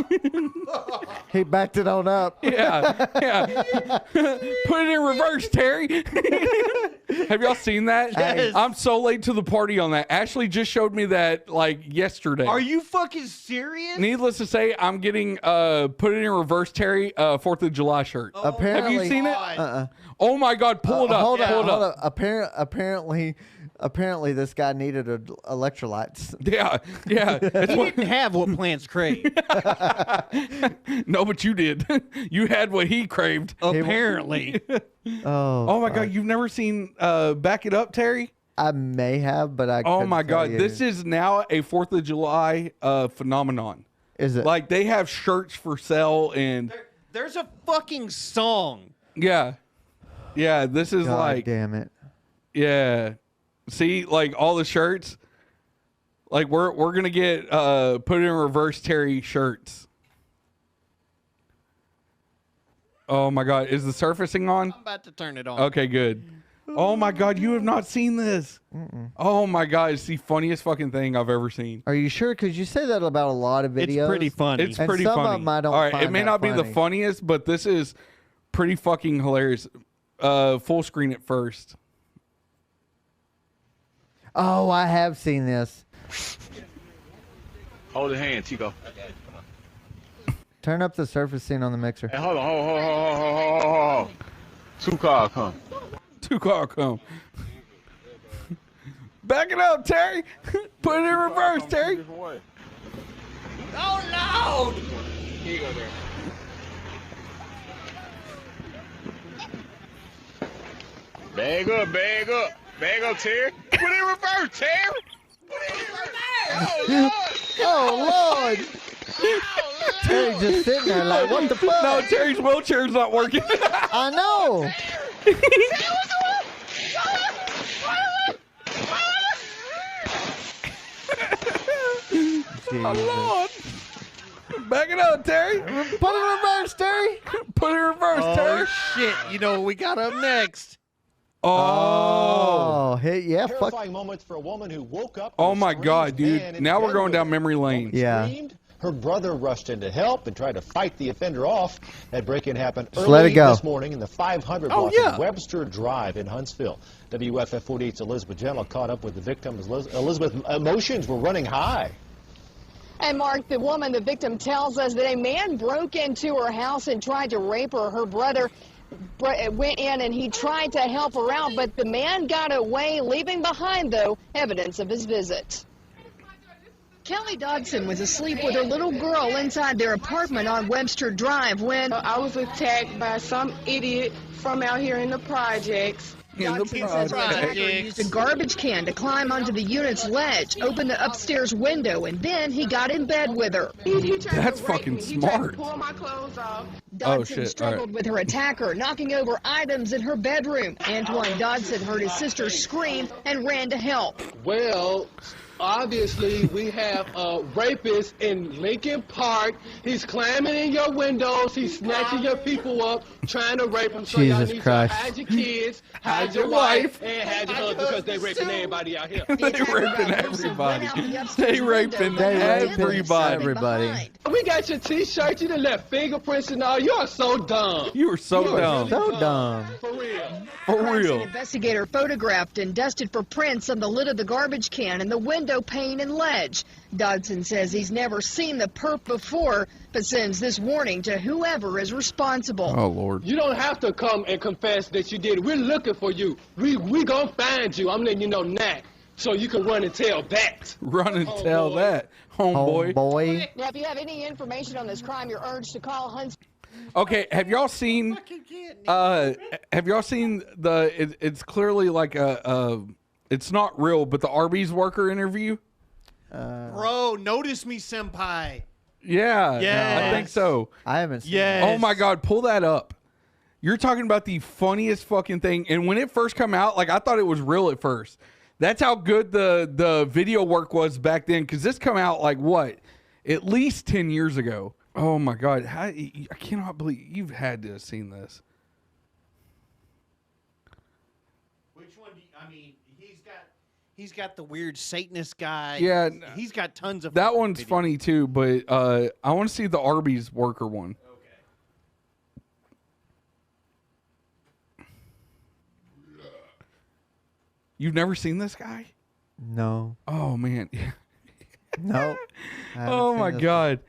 He backed it on up. Yeah. Put it in reverse, Terry. Have y'all seen that? Yes. I'm so late to the party on that. Ashley just showed me that like yesterday. Are you fucking serious? Needless to say, I'm getting put it in reverse, Terry, 4th of July shirt. Apparently, Have you seen it? God. Oh my God, pull it up. Hold pull on, it hold up. on. Apparently, this guy needed electrolytes. Yeah. It's He what- didn't have what plants crave. no, but you did. You had what he craved. Apparently. Oh my God, you've never seen Back It Up, Terry? I may have, but I. Oh couldn't my tell God, you. this is now a 4th of July phenomenon. Is it? Like they have shirts for sale and There's a fucking song. yeah. This is God like damn it. yeah. See, like all the shirts. Like we're gonna get put in reverse Terry shirts. Oh my God, is the surfacing on? I'm about to turn it on. Okay, good. Oh my God, you have not seen this. Oh my God, it's the funniest fucking thing I've ever seen. Are you sure? Because you say that about a lot of videos. It's pretty funny. It's And pretty some of funny. them I don't All right, find it may that not be the funny. funniest, but this is pretty fucking hilarious. Full screen it first. Oh, I have seen this. Hold your hand, Chico. Turn up the surfacing on the mixer. Hey, hold on, hold. 2 cars come. 2 car come. Back it up, Terry. Put it in reverse, Terry. Different way. Oh, no! Here you go there. Bag up, bag up. Bag up, Terry. Put it in reverse, Terry. Put it in reverse. Oh, Lord. Oh, Lord. Terry just sitting there like, what the fuck? No, Terry's wheelchair's not working. I know. Lord. Back it up, Terry. Put it in reverse, Terry. Put it in reverse, Oh, Terry. shit. You know what we got up next? Oh. Oh, hey, yeah, fuck. Terrifying moments for a woman who woke up. Oh to a my strange God, man dude. in Now we're bed going with down her. memory lane. Woman Yeah. screamed. Her brother rushed in to help and tried to fight the offender off. That break-in happened Just early let it go. this morning in the 500 block yeah. of Webster Drive in Huntsville. WFF 48's Elizabeth Gentle caught up with the victim. Elizabeth, emotions were running high. And Mark, the woman, the victim, tells us that a man broke into her house and tried to rape her. Her brother went in and he tried to help her out, but the man got away, leaving behind, though, evidence of his visit. Kelly Dodson was asleep with her little girl inside their apartment on Webster Drive when I was attacked by some idiot from out here in the projects. In the Dodson says the attacker project. used a garbage can to climb onto the unit's ledge, open the upstairs window, and then he got in bed with her. He tried That's to rape fucking me. He tried smart. to pull my clothes off. Dodson shit. struggled All right. with her attacker, knocking over items in her bedroom. Antoine Dodson heard his sister scream and ran to help. Well, obviously, we have a rapist in Lincoln Park. He's climbing in your windows. He's snatching your people up, trying to rape them. So y'all Jesus need Christ. to hide your kids, hide your wife, and hide your husband because they raping everybody out here. The They attacker raping got loose and ran everybody. out the upstairs They raping window, but everybody. Everybody. behind. We got your T-shirt. You done left fingerprints and all. You are so dumb. You were so You are dumb. So dumb. For real. For Crime scene real. investigator photographed and dusted for prints on the lid of the garbage can and the window pane and ledge. Dodson says he's never seen the perp before, but sends this warning to whoever is responsible. Oh, Lord. You don't have to come and confess that you did it. We're looking for you. We gonna find you. I'm letting you know now, so you can run and tell that. Run and tell Homeboy. that, homeboy. Homeboy. Now, if you have any information on this crime, you're urged to call Huntsville. Okay, have y'all seen? Have y'all seen the? It's clearly like it's not real, but the Arby's worker interview. Bro, notice me, senpai. Yeah, I Yes. think so. I haven't seen Yes. Oh my God, pull that up. You're talking about the funniest fucking thing. And when it first came out, like I thought it was real at first. That's how good the video work was back then. Because this come out like what, at least 10 years ago. Oh my God, I cannot believe you've had to have seen this. He's got the weird Satanist guy. Yeah, he's got tons of. That one's funny too, but I want to see the Arby's worker one. Okay. You've never seen this guy? No. Oh man. No. Oh my God.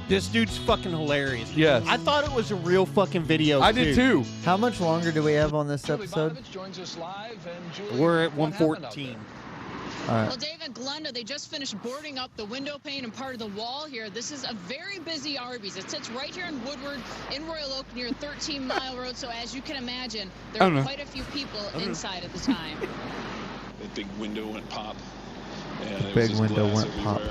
This dude's fucking hilarious. Yes. I thought it was a real fucking video. I did too. How much longer do we have on this episode? We're at 114. All right. Well, David Glenda, they just finished boarding up the window pane and part of the wall here. This is a very busy Arby's. It sits right here in Woodward, in Royal Oak, near 13 Mile Road. So as you can imagine, there are quite a few people inside at the time. The big window went pop. And The big window went pop.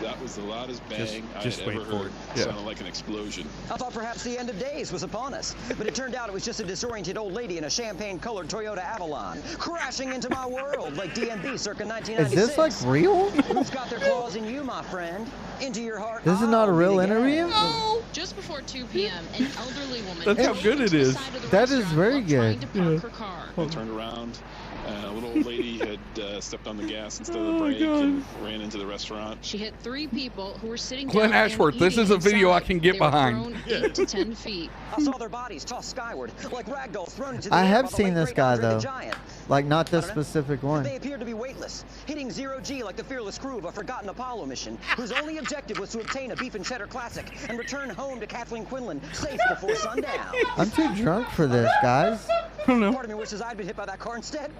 That was the loudest bang just I had wait ever for heard. it. Sounded like an explosion. I thought perhaps the end of days was upon us, but it turned out it was just a disoriented old lady in a champagne-colored Toyota Avalon crashing into my world like DMB circa 1996. Is this like real? Who's got their claws in you, my friend? Into your heart. This is not a real interview? No! Just before 2 p.m., an elderly woman. That's how good it is. That is very good. Park her car. I turned around. A little old lady had stepped on the gas instead of the brake and ran into the restaurant. She hit 3 people who were sitting Glenn down Ashworth, and this is a eating video I inside. can get They were behind. thrown 8 to 10 feet. I saw their bodies tossed skyward like ragdolls thrown into the I air have by the seen late this great guy Andre the though. Giant. Like not this specific one. They appeared to be weightless, hitting 0G like the fearless crew of a forgotten Apollo mission, whose only objective was to obtain a beef and cheddar classic and return home to Kathleen Quinlan safe before sundown. I'm too drunk for this, guys. don't know. Part of me wishes I'd been hit by that car instead,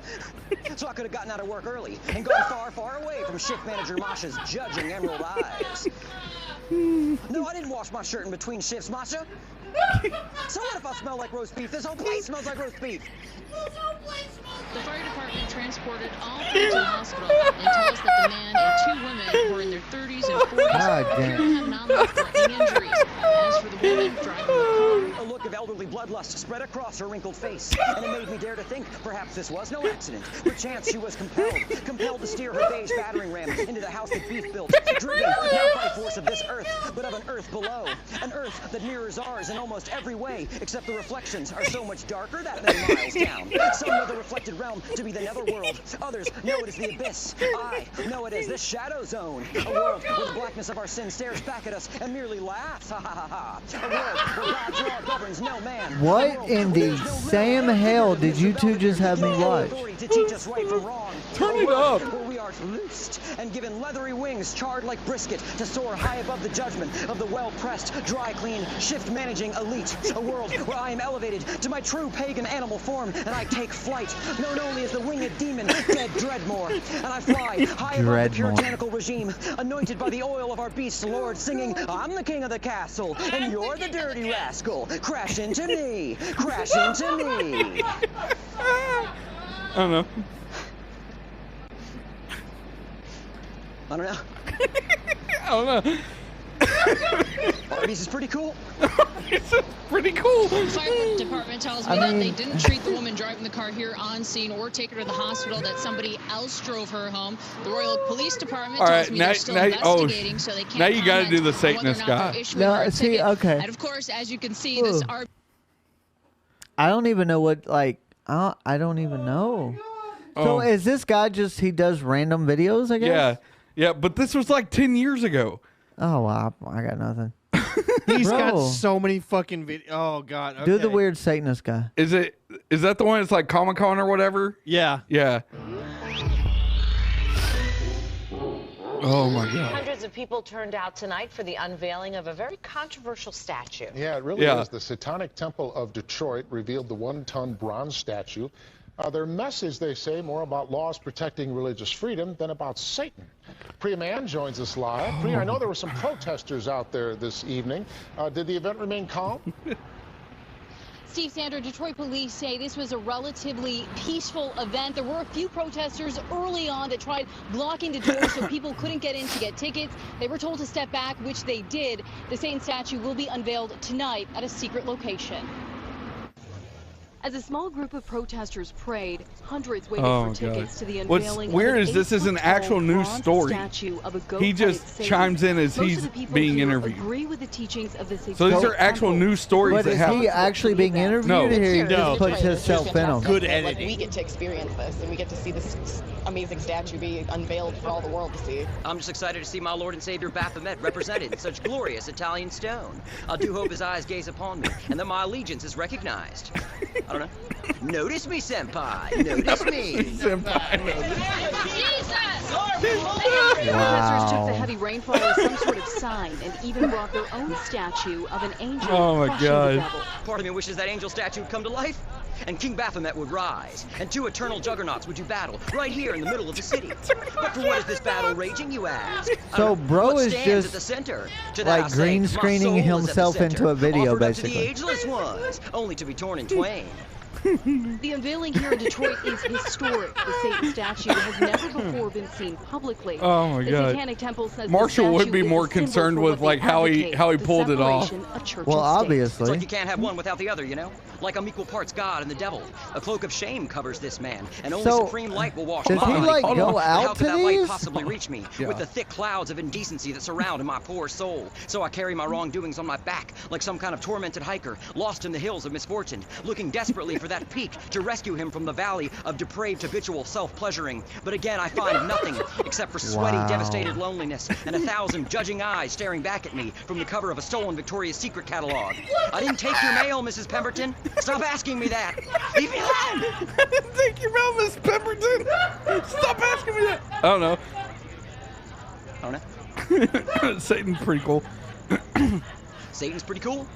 so I could have gotten out of work early and gone far, far away from shift manager Masha's judging emerald eyes. No, I didn't wash my shirt in between shifts, Masha. So what if I smell like roast beef? This whole place smells like roast beef. The fire department transported all three to the hospital and tell us that the man and 2 women were in their 30s and 40s God appear to damn. have non-threatening injuries. As for the woman driving the car, A look of elderly bloodlust spread across her wrinkled face, and it made me dare to think perhaps this was no accident. Perchance she was compelled to steer her beige battering ram into the house that beef built, driven not by force of this earth, but of an earth below. An earth that mirrors ours in almost every way, except the reflections are so much darker that many miles down. Some know the reflected realm to be the netherworld. Others know it as the abyss. I know it as the shadow zone. A world where the blackness of our sin stares back at us and merely laughs. Ha ha ha ha. A world where God's law governs no man. What in the Sam hell did you two just have me watch? To teach us right from wrong. Turn it up. Where we are loosed and given leathery wings charred like brisket to soar high above the judgment of the well-pressed, dry-clean, shift-managing elite. A world where I am elevated to my true pagan animal form and I take flight, known only as the winged demon, dead Dreadmore. And I fly high above the puritanical regime, anointed by the oil of our beast lord, singing, I'm the king of the castle, and you're the dirty rascal. Crash into me. Crash into me. I don't know. I don't know. I don't know. Arby's is pretty cool. It's pretty cool. the fire department tells me that they didn't treat the woman driving the car here on scene or take her to the hospital, that somebody else drove her home. The Royal Police Department tells me they're still investigating, so they can't now you got to do the comment on Satanist whether or not guy. they're issuing her a see, ticket. okay. And of course, as you can see, this I don't even know what, like, I don't even know. So is this guy just, he does random videos, I guess? Yeah. Yeah, but this was like 10 years ago. Oh, wow. I got nothing. He's Bro. got so many fucking videos. Oh, God. Do the okay. weird Satanist guy. Is that the one that's like Comic-Con or whatever? Yeah. Yeah. Oh, my God. Hundreds of people turned out tonight for the unveiling of a very controversial statue. Yeah, it really is. The Satanic Temple of Detroit revealed the 1-ton bronze statue. Their message, they say, more about laws protecting religious freedom than about Satan. Priya Mann joins us live. Priya, I know there were some protesters out there this evening. Did the event remain calm? Steve Sander, Detroit police say this was a relatively peaceful event. There were a few protesters early on that tried blocking the doors so people couldn't get in to get tickets. They were told to step back, which they did. The Satan statue will be unveiled tonight at a secret location. As a small group of protesters prayed, hundreds waited Oh, for tickets to the What's unveiling weird of is this is an actual news story. He just chimes in as he's being interviewed. Agree with the teachings of the So these are actual news stories But that is happen. he actually being interviewed? No. Or he just puts himself in them? Good Like, editing. we get to experience this, and we get to see this amazing statue be unveiled for all the world to see. I'm just excited to see my Lord and Savior Baphomet represented in such glorious Italian stone. I do hope his eyes gaze upon me, and that my allegiance is recognized. I don't know. Notice me, senpai. Notice me. Protesters took the heavy rainfall as some sort of sign and even brought their own statue of an angel. Oh my crushing God. the devil. Part of me wishes that angel statue would come to life, and King Baphomet would rise, and two eternal juggernauts would do battle right here in the middle of the city. But for what is this battle raging, you ask? So bro What is stands just at the center? To that like I say, green my screening soul is at the himself center, into a video, offered up to the basically. ageless ones, only to be torn in twain. The unveiling here in Detroit is historic. The Satan statue has never before been seen publicly. Oh my The God. Satanic Temple says Marshall the would statue be is more a symbol concerned for with what they like how he advocate, the pulled it off. separation of church Well, and state. It's like obviously. you can't have one without the other, you know? Like I'm equal parts God and the devil. A cloak of shame covers this man, and only So, supreme light will wash does my he, body. like, Hold go on. out How to could that light these? possibly reach me Yeah. with the thick clouds of indecency that surround my poor soul? So I carry my wrongdoings on my back like some kind of tormented hiker, lost in the hills of misfortune, looking desperately for that peak to rescue him from the valley of depraved habitual self-pleasuring. But again, I find nothing except for sweaty, Wow. devastated loneliness and 1,000 judging eyes staring back at me from the cover of a stolen Victoria's Secret catalog. I didn't take your mail, Mrs. Pemberton. Stop asking me that. Leave me alone. Thank you, Miss Pemberton. Stop asking me that. I don't know. I don't know. Satan's pretty cool. Satan's pretty cool.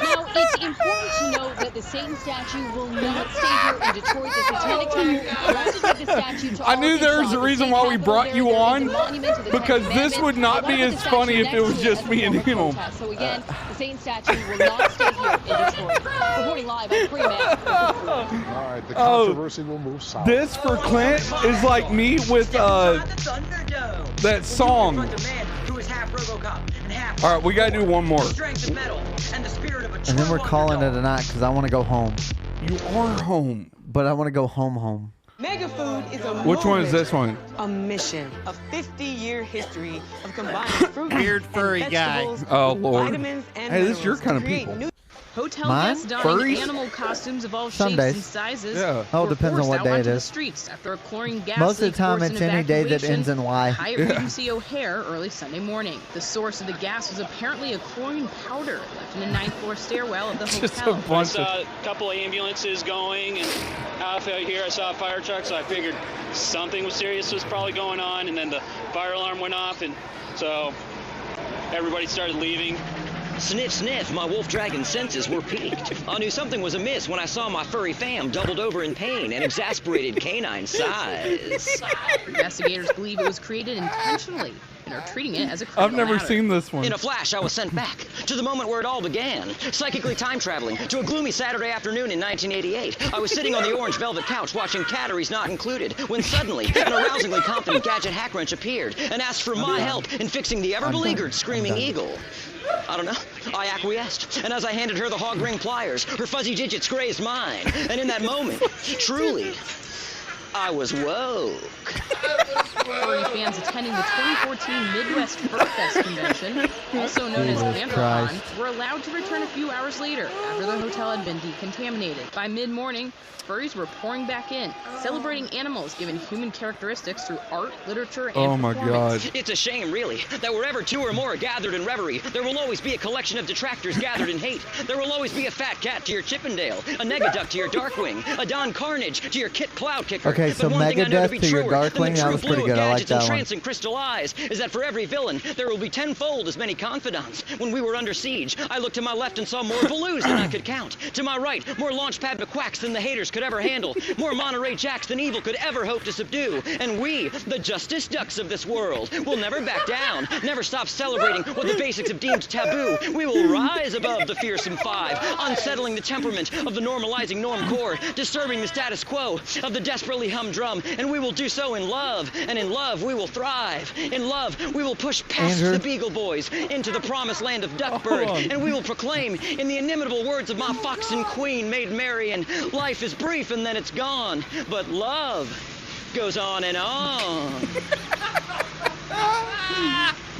Now, it's important to note that the Satan statue will not stay here in Detroit. The Satanic Temple wants to take the statue to I knew there was a Arkansas. The reason state why we capitol brought there, you there is a on, monument to the because Ten this would Commandments. not They be want as the funny statue if it was next to just as a me and form of him. protest. So again, the Satan statue will not stay here in Detroit. Reporting live at Pre-Med. All right, the controversy will move south. This for Clint is like me with that song. All right, we gotta do one more. And then we're calling it a night because I want to go home. You are home. But I want to go home. Mega Food is a Which one is movement, this one? A mission, a 50-year history of combining fruit Weird furry and guy. vegetables Oh with Lord. vitamins and Hey, this is your minerals kind to of create people. new- Hotel Mine? guests donning Furries? animal costumes of all Some shapes days. and sizes. Yeah. Oh, were depends on forced what out day it onto the is. streets after a chlorine gas Most of the leak time, forced it's an any day that evacuation ends in Y. at Hyatt Regency O'Hare early Sunday morning. The source of the gas was apparently a chlorine powder left in a 9th floor stairwell of the Just a hotel. bunch of. A couple of ambulances going, and out here I saw a fire truck, so I figured something was serious was probably going on, and then the fire alarm went off, and so everybody started leaving. Sniff, sniff, my wolf dragon senses were piqued. I knew something was amiss when I saw my furry fam doubled over in pain and exasperated canine size. Investigators believe it was created intentionally and are treating it as a criminal I've never matter. seen this one. In a flash, I was sent back to the moment where it all began, psychically time traveling to a gloomy Saturday afternoon in 1988. I was sitting on the orange velvet couch watching Catteries Not Included when suddenly an arousingly confident gadget hack wrench appeared and asked for my help in fixing the ever-beleaguered Screaming Eagle. I don't know. I acquiesced, and as I handed her the hog ring pliers, her fuzzy digits grazed mine. And in that moment, truly, I was woke. Furry fans attending the 2014 Midwest Fur Fest convention, also known as Jesus VanderCon, Christ. were allowed to return a few hours later after the hotel had been decontaminated. By mid-morning, furries were pouring back in, celebrating animals given human characteristics through art, literature, and Oh my performance. God. It's a shame, really, that wherever two or more are gathered in reverie, there will always be a collection of detractors gathered in hate. There will always be a fat cat to your Chippendale, a Negaduck to your Darkwing, a Don Carnage to your Kit Cloud Kicker. Okay, so But one thing I know to be Megadeth to your truer than the Darkwing, that true was blue pretty of good. I like gadgets that and one. trancing crystal eyes is that for every villain, there will be tenfold as many confidants. When we were under siege, I looked to my left and saw more Baloos than I could count. To my right, more Launchpad McQuacks than the haters could ever handle. More Monterey Jacks than evil could ever hope to subdue. And we, the Justice Ducks of this world, will never back down, never stop celebrating what the basics have deemed taboo. We will rise above the fearsome five, unsettling the temperament of the normalizing norm core, disturbing the status quo of the desperately humdrum, and we will do so in love, and in love we will thrive. In love we will push past the Beagle Boys into the promised land of Duckburg, and we will proclaim in the inimitable words of my fox and queen, Maid Marian, life is brief and then it's gone, but love goes on and on.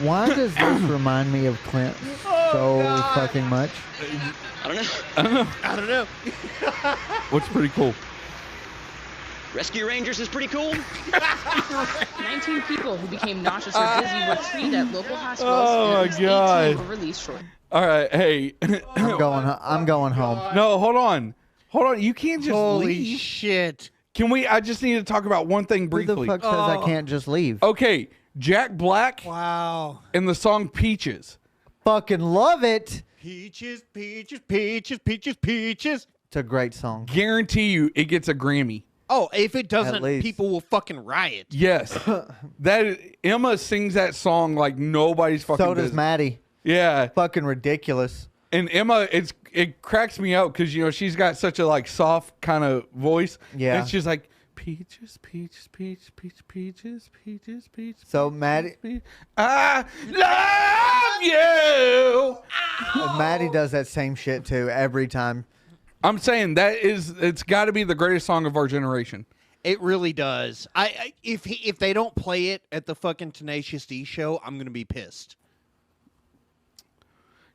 Why does this remind me of Clint fucking much? I don't know. I don't know. What's pretty cool? Rescue Rangers is pretty cool. 19 people who became nauseous or dizzy were treated at local hospitals. Oh my and God. 18 were released shortly. All right, hey. I'm going home. No, hold on. You can't just Holy leave. shit. Can we? I just need to talk about one thing briefly. Who the fuck says I can't just leave? Okay, Jack Black. Wow. And the song Peaches. Fucking love it. Peaches, peaches, peaches, peaches, peaches. It's a great song. Guarantee you it gets a Grammy. Oh, if it doesn't, At least. people will fucking riot. Yes. Emma sings that song like nobody's fucking So does business. Maddie. Yeah. Fucking ridiculous. And Emma, it cracks me out because she's got such a like soft kind of voice. Yeah. And she's like peaches, peaches, peaches, peaches, peaches, peaches, peaches. So Maddie, I love you. Maddie does that same shit too every time. I'm saying it's got to be the greatest song of our generation. It really does. If they don't play it at the fucking Tenacious D show, I'm gonna be pissed.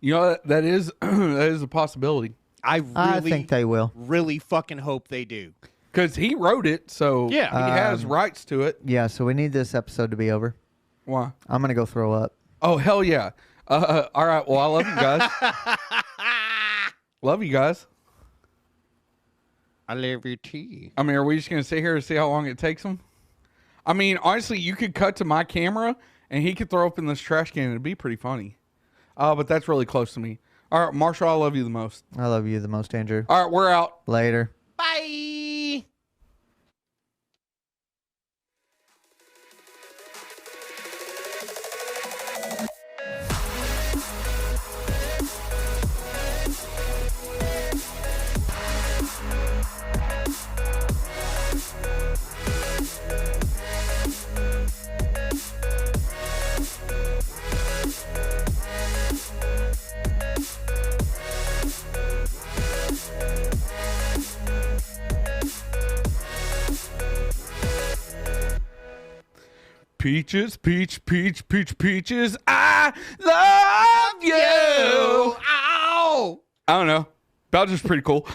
You know that is a possibility. I think they will. Really fucking hope they do. Because he wrote it, so Yeah. he has rights to it. Yeah, so we need this episode to be over. Why? I'm gonna go throw up. Oh hell yeah! All right. Well, I love you guys. Love you guys. I love your tea. I mean, are we just gonna sit here and see how long it takes them? I mean, honestly, you could cut to my camera and he could throw up in this trash can. It'd be pretty funny. But that's really close to me. All right, Marshall, I love you the most. I love you the most, Andrew. All right, we're out. Later. Bye. Peaches, peaches. I love you. Ow! I don't know. Belgium's pretty cool.